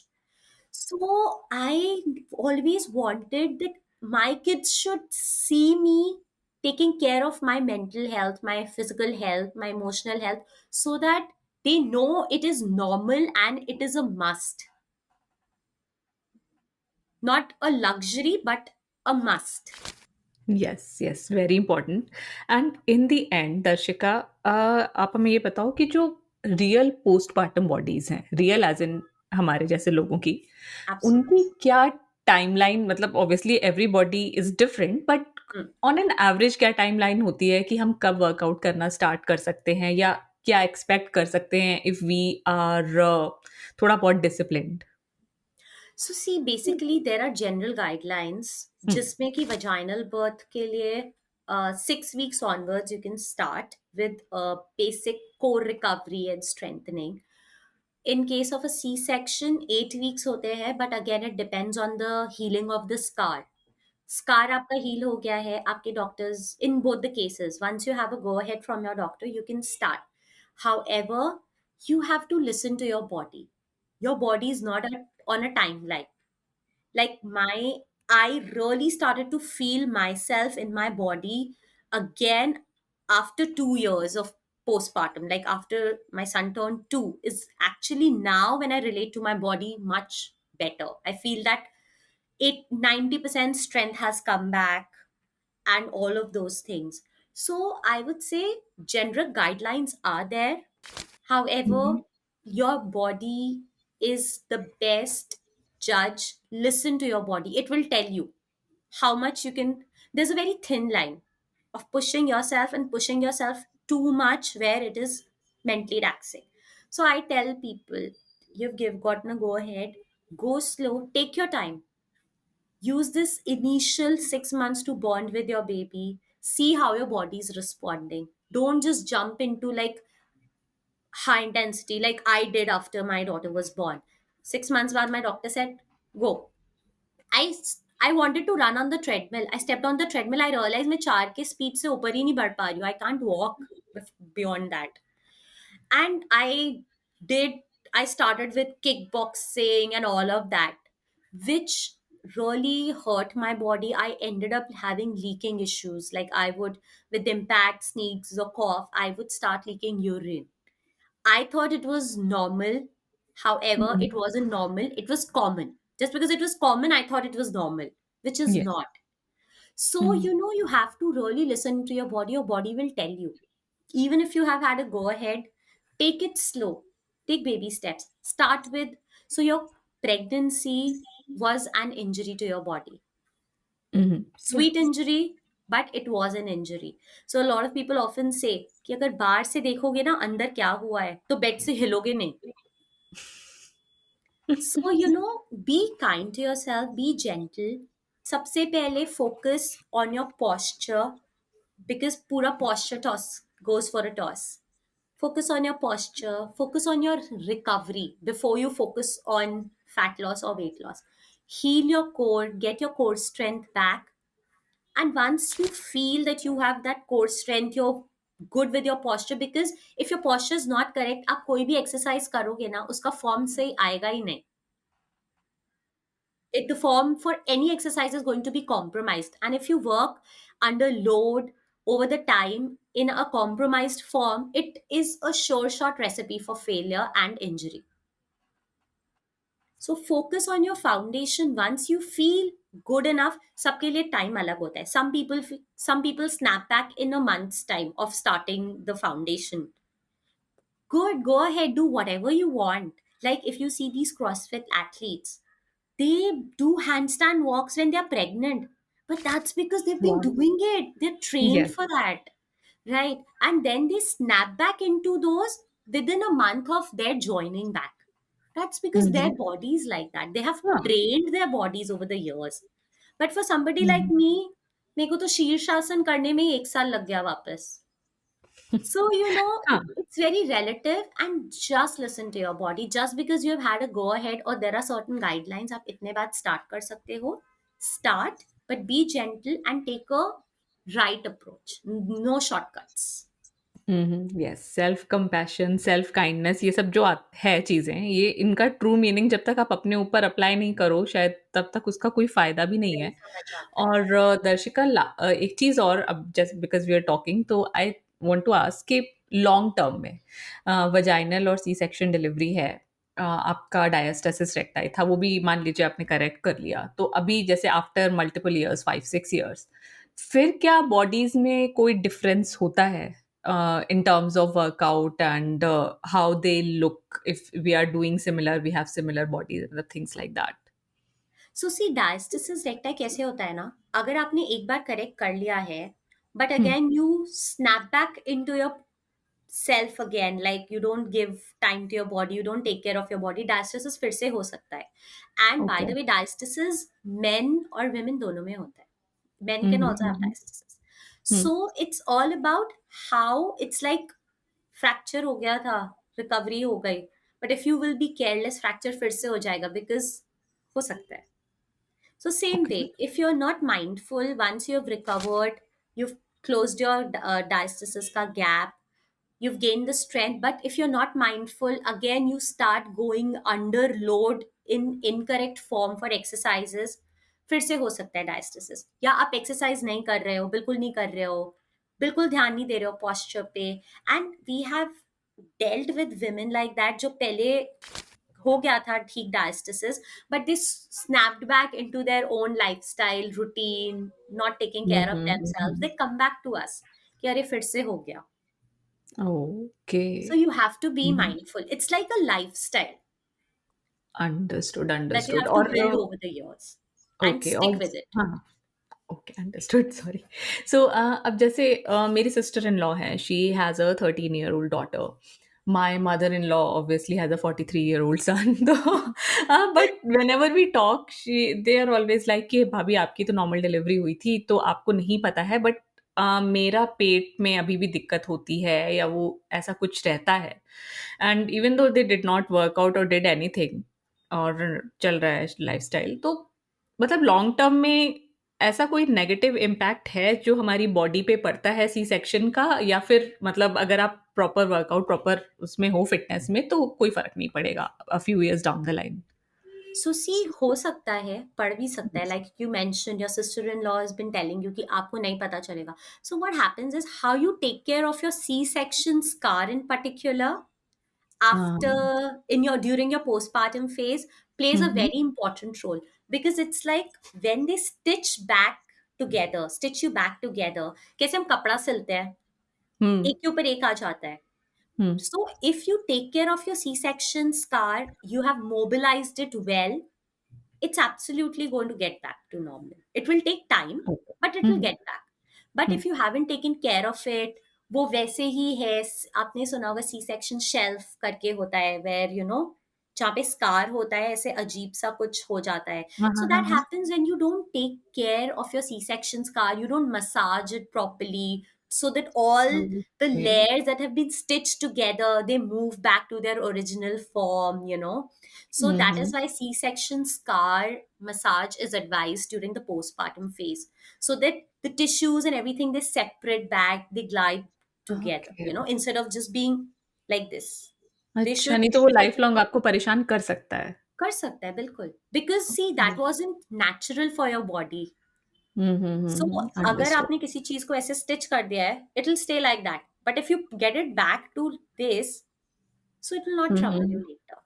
Speaker 2: So I always wanted that my kids should see me taking care of my mental health, my physical health, my emotional health, so that they know it is normal and it is a must. Not a luxury, but a must.
Speaker 1: Yes, yes, very important and in the end Darshika आप हमें ये बताओ कि जो real postpartum bodies हैं, real as in हमारे जैसे लोगों की, उनकी
Speaker 2: Absolutely.
Speaker 1: क्या टाइमलाइन मतलब obviously everybody is different but
Speaker 2: Hmm.
Speaker 1: On an average क्या टाइमलाइन होती है कि हम कब वर्कआउट करना स्टार्ट कर सकते हैं या क्या एक्सपेक्ट कर सकते हैं इफ वी आर थोड़ा बहुत disciplined?
Speaker 2: So see, basically there are general guidelines
Speaker 1: हुँ,
Speaker 2: जिसमें कि vaginal birth के लिए 6 weeks onwards you can start with basic core recovery and strengthening. In case of a C-section, 8 weeks होते हैं, but again it depends on the healing of the scar. Scar आपका heal हो गया है, आपके doctors in both the cases. Once you have a go ahead from your doctor, you can start. However, you have to listen to your body. Your body is not on a timeline. Like I really started to feel myself in my body again after 2 years of postpartum. Like after my son turned 2, is actually now when I relate to my body much better. I feel that 90% strength has come back and all of those things. So I would say general guidelines are there. However,
Speaker 1: hmm,
Speaker 2: your body is the best judge. Listen to your body. It will tell you how much you can. There's a very thin line of pushing yourself and pushing yourself too much where it is mentally taxing. So I tell people, gotten a go ahead, go slow, take your time. Use this initial 6 months to bond with your baby. See how your body is responding. Don't just jump into like high intensity like I did after my daughter was born. 6 months बाद my doctor said, go. I wanted to run on the treadmill. I stepped on the treadmill. I realized मैं 4 के speed से ऊपर ही नहीं बढ़ पा रही हूँ. I can't walk beyond that. And did, I started with kickboxing and all of that, which really hurt my body. I ended up having leaking issues. Like I would, with impact, sneaks or cough, I would start leaking urine. I thought it was normal. However,
Speaker 1: hmm,
Speaker 2: it wasn't normal. It was common. Just because it was common, I thought it was normal, which is
Speaker 1: yes,
Speaker 2: not. So,
Speaker 1: hmm,
Speaker 2: you have to really listen to your body. Your body will tell you. Even if you have had a go ahead, take it slow. Take baby steps. Start with, so your pregnancy was an injury to your body.
Speaker 1: हुँ, या
Speaker 2: Sweet injury, but it was an injury. So a lot of people often say कि अगर बाहर से देखोगे ना अंदर क्या हुआ है तो बेड से हिलोगे नहीं. So be kind to yourself, be gentle. सबसे पहले focus on your posture because पूरा posture toss goes for a toss. Focus on your posture, focus on your recovery before you focus on fat loss or weight loss. Heal your core, get your core strength back. And once you feel that you have that core strength, you're good with your posture. Because if your posture is not correct, आप कोई भी exercise करोगे ना उसका form सही आएगा ही नहीं. The form for any exercise is going to be compromised, and if you work under load over the time in a compromised form, it is a sure shot recipe for failure and injury. So focus on your foundation. Once you feel good enough, सबके लिए time अलग होता है. Some people snap back in a month's time of starting the foundation. Good, go ahead, do whatever you want. Like if you see these CrossFit athletes, they do handstand walks when they're pregnant, but that's because they've been
Speaker 1: वाह!
Speaker 2: doing it. They're trained
Speaker 1: yes,
Speaker 2: for that, right? And then they snap back into those within a month of their joining back. That's because their
Speaker 1: Mhm.
Speaker 2: body is like that. They have
Speaker 1: हाँ,
Speaker 2: trained their bodies over the years. But for somebody like
Speaker 1: hmm,
Speaker 2: me, मेरे को तो शीर्षासन करने में ही 1 साल लग गया वापस. So,
Speaker 1: हाँ,
Speaker 2: it's very relative, and just listen to your body. Just because you have had a go ahead or there are certain guidelines, आप इतने बाद start कर सकते हो. Start, but be gentle and take a right approach. No shortcuts.
Speaker 1: Yes, self compassion, self kindness, ये सब जो है चीज़ें, ये इनका ट्रू मीनिंग जब तक आप अपने ऊपर अप्लाई नहीं करो, शायद तब तक उसका कोई फ़ायदा भी नहीं
Speaker 2: नहीं
Speaker 1: है।
Speaker 2: समझ आता है.
Speaker 1: और दर्शिका, एक चीज़ और, अब just because we are talking, तो आई वांट टू आस्क कि लॉन्ग टर्म में वजाइनल और सी सेक्शन डिलीवरी है, आपका डायस्टेसिस रेक्टाई था, वो भी मान लीजिए आपने करेक्ट कर लिया, तो अभी जैसे आफ्टर मल्टीपल ईयर्स, 5-6 ईयर्स, फिर क्या बॉडीज़ में कोई डिफरेंस होता है in terms of workout and how they look, if we are doing similar, we have similar bodies, the things like that?
Speaker 2: So see diastasis recti कैसे होता है ना, अगर आपने एक बार करेक्ट कर लिया है, but
Speaker 1: Hmm.
Speaker 2: Again you snap back into yourself again, like you don't give time to your body, you don't take care of your body, diastasis फिर से हो सकता है. And by
Speaker 1: Okay.
Speaker 2: The way, diastasis men और women दोनों में होता है. Men can
Speaker 1: Mhm,
Speaker 2: also have
Speaker 1: mhm,
Speaker 2: diastasis.
Speaker 1: hmm.
Speaker 2: So it's all about how it's like fracture हो गया था, recovery हो गई. But if you will be careless, fracture फिर से हो जाएगा because हो सकता है. So same
Speaker 1: Okay.
Speaker 2: way, if you're not mindful, once you've recovered, you've closed your diastasis ka gap, you've gained the strength, but if you're not mindful, again you start going under load in incorrect form for exercises, फिर से हो सकता है डायस्टिसिस. या आप exercise नहीं कर रहे हो, बिल्कुल नहीं कर रहे हो, बिल्कुल ध्यान नहीं दे रहे हो posture पे. And we have dealt with women like that जो पहले हो गया था ठीक डायस्टिसिस, but they snapped back into their own lifestyle routine, not taking care of
Speaker 1: Mhm,
Speaker 2: themselves.
Speaker 1: mhm.
Speaker 2: They come back to us कि अरे फिर से हो गया. So
Speaker 1: Okay.
Speaker 2: you have to be
Speaker 1: Mhm.
Speaker 2: mindful. It's like a lifestyle
Speaker 1: Understood,
Speaker 2: that you
Speaker 1: understood.
Speaker 2: have to
Speaker 1: और
Speaker 2: build over the years and
Speaker 1: okay,
Speaker 2: stick
Speaker 1: और
Speaker 2: with it.
Speaker 1: हाँ, okay, understood, sorry. So अब जैसे मेरी sister in law है, she has a 13 year old daughter. My mother in law obviously has a 43 year old son. तो but whenever we talk, she they are always like कि भाभी आपकी तो normal delivery हुई थी, तो आपको नहीं पता है, बट मेरा पेट में अभी भी दिक्कत होती है, या वो ऐसा कुछ रहता है। And even though they did not work out और डिड एनीथिंग, और चल रहा है लाइफ़स्टाइल, तो मतलब लॉन्ग टर्म में ऐसा कोई नेगेटिव इम्पैक्ट है जो हमारी बॉडी पे पड़ता है सी सेक्शन का, या फिर मतलब अगर आप प्रॉपर वर्कआउट, प्रॉपर उसमें हो फिटनेस में, तो कोई फ़र्क नहीं पड़ेगा a few years down the line?
Speaker 2: So see, हो सकता है, पढ़ भी सकता है. Like you mentioned, your sister-in-law has been telling you कि आपको नहीं पता चलेगा. So what happens is how you take care of your C-section scar in particular after
Speaker 1: हाँ।
Speaker 2: in your during your postpartum phase plays
Speaker 1: hmm,
Speaker 2: a
Speaker 1: hmm.
Speaker 2: very important role, because it's like when they stitch you back together, कैसे हम कपड़ा सिलते हैं,
Speaker 1: हुँ,
Speaker 2: एक के ऊपर एक आ जाता है.
Speaker 1: हुँ।
Speaker 2: So if you take care of your C-section scar, you have mobilized it well, it's absolutely going to get back to normal. It will take time,
Speaker 1: okay.
Speaker 2: but it
Speaker 1: hmm,
Speaker 2: will
Speaker 1: hmm,
Speaker 2: get back. But
Speaker 1: hmm.
Speaker 2: if you haven't taken care of it, वो वैसे ही है. आपने सुना होगा C section shelf करके होता है, where जहाँ पे स्कार होता है, ऐसे अजीब सा कुछ हो जाता है.
Speaker 1: हाँ,
Speaker 2: सो
Speaker 1: हाँ, हाँ,
Speaker 2: दैट
Speaker 1: हाँ।
Speaker 2: Happens when you don't take care of your C section scar, you don't massage it properly, so that all the
Speaker 1: okay,
Speaker 2: layers that have been stitched together, they move back to their original form. So
Speaker 1: hmm,
Speaker 2: that is
Speaker 1: hmm.
Speaker 2: why C-section scar massage is advised during the postpartum phase, so that the tissues and everything, they separate back, they glide together,
Speaker 1: okay,
Speaker 2: instead of just being like this. They
Speaker 1: अच्छा,
Speaker 2: should
Speaker 1: नहीं तो वो life long आपको परेशान कर सकता है।
Speaker 2: कर सकता है बिल्कुल, because see,
Speaker 1: okay.
Speaker 2: that wasn't natural for your body.
Speaker 1: Hmm, hmm, hmm,
Speaker 2: So
Speaker 1: हुँ,
Speaker 2: अगर
Speaker 1: अंडरस्टूड।
Speaker 2: आपने किसी चीज को ऐसे स्टिच कर दिया है, it will stay like that. But if you get it back to this, so it will not
Speaker 1: hmm,
Speaker 2: trouble you
Speaker 1: hmm.
Speaker 2: later.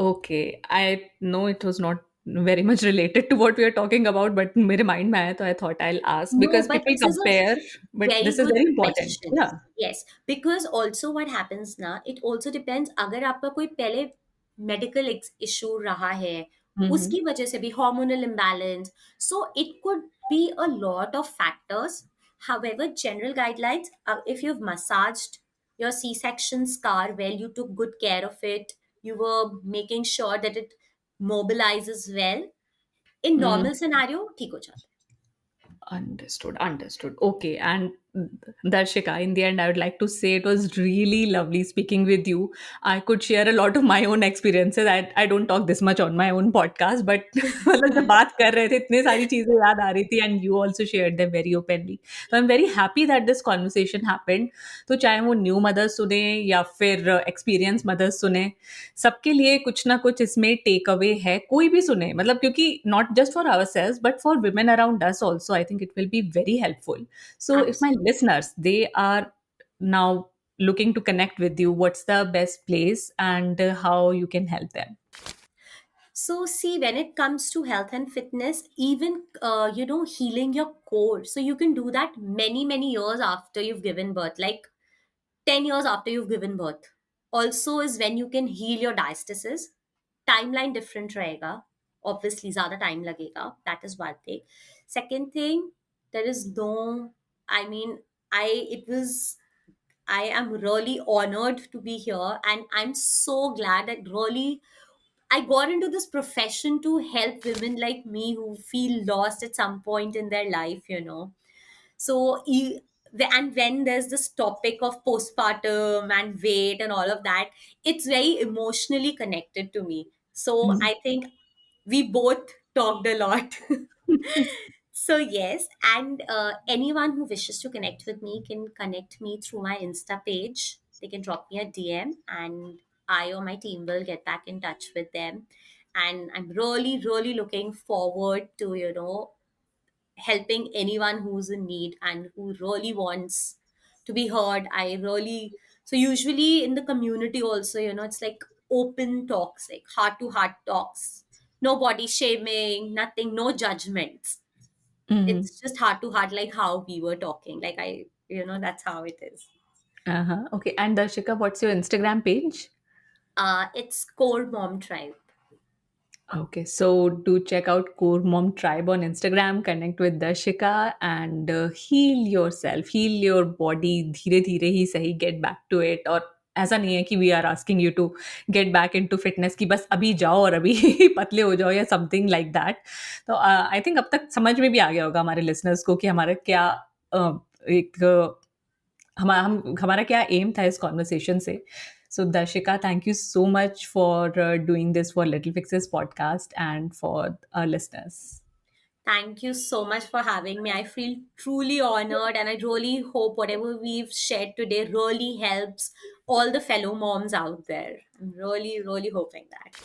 Speaker 1: Okay, I know it was not very much related to what we are talking about, but मेरे mind में आया, तो I thought I'll ask
Speaker 2: No,
Speaker 1: because
Speaker 2: but
Speaker 1: people
Speaker 2: this is a
Speaker 1: compare, but
Speaker 2: very
Speaker 1: this is
Speaker 2: good
Speaker 1: very important.
Speaker 2: question.
Speaker 1: Yeah.
Speaker 2: Yes, because also what happens ना, it also depends. अगर आपका कोई पहले medical issue रहा है,
Speaker 1: हुँ, हुँ।
Speaker 2: उसकी वजह से भी hormonal imbalance, so it could be a lot of factors. However, general guidelines, if you've massaged your C-section scar well, you took good care of it, you were making sure that it mobilizes well. In
Speaker 1: Mm.
Speaker 2: normal scenario ठीक हो जाता
Speaker 1: Understood, understood. Okay, and Darshika, in the end, I would like to say it was really lovely speaking with you. I could share a lot of my own experiences. I don't talk this much on my own podcast, but मतलब जब बात कर रहे थे इतने सारी चीजें याद आ रही थी, and you also shared them very openly. So I'm very happy that this conversation happened. तो चाहे वो न्यू मदर्स सुने या फिर एक्सपीरियंस मदर्स सुने, सबके लिए कुछ ना कुछ इसमें टेक अवे है, कोई भी सुने, मतलब क्योंकि not just for ourselves but for women around us also, I think it will be very helpful. So if my
Speaker 2: absolutely.
Speaker 1: listeners, they are now looking to connect with you, what's the best place and how you can help them?
Speaker 2: So, see, when it comes to health and fitness, even healing your core, so you can do that many, many years after you've given birth, like 10 years after you've given birth. Also, is when you can heal your diastasis. Timeline different रहेगा. Obviously, ज़्यादा time लगेगा. That is one thing. Second thing, there is no, I mean, it was, I am really honored to be here, and I'm so glad that really I got into this profession to help women like me who feel lost at some point in their life. So, and when there's this topic of postpartum and weight and all of that, it's very emotionally connected to me. So,
Speaker 1: Mm.
Speaker 2: I think we both talked a lot. So, yes, and anyone who wishes to connect with me can connect me through my Insta page. They can drop me a DM, and I or my team will get back in touch with them. And I'm really, really looking forward to, helping anyone who's in need and who really wants to be heard. So usually in the community also, it's like open talks, like heart to heart talks. No body shaming, nothing, no judgments.
Speaker 1: Mhm.
Speaker 2: It's just heart to heart, like how we were talking. That's how it is.
Speaker 1: Uh-huh. Okay, and Darshika, what's your Instagram page?
Speaker 2: It's Core Mom Tribe.
Speaker 1: Okay, so do check out Core Mom Tribe on Instagram, connect with Darshika, and heal yourself, heal your body. धीरे धीरे ही सही, get back to it. और ऐसा नहीं है कि we are asking you to get back into fitness कि बस अभी जाओ और अभी पतले हो जाओ या something like that. तो I think अब तक समझ में भी आ गया होगा हमारे listeners को कि हमारा क्या एक हमारा क्या एम था इस कॉन्वर्सेशन से. So Darshika, thank you so much for doing this for little fixes podcast and for our listeners.
Speaker 2: Thank you so much for having me. I feel truly honored, and I really hope whatever we've shared today really helps all the fellow moms out there. I'm really, really hoping that.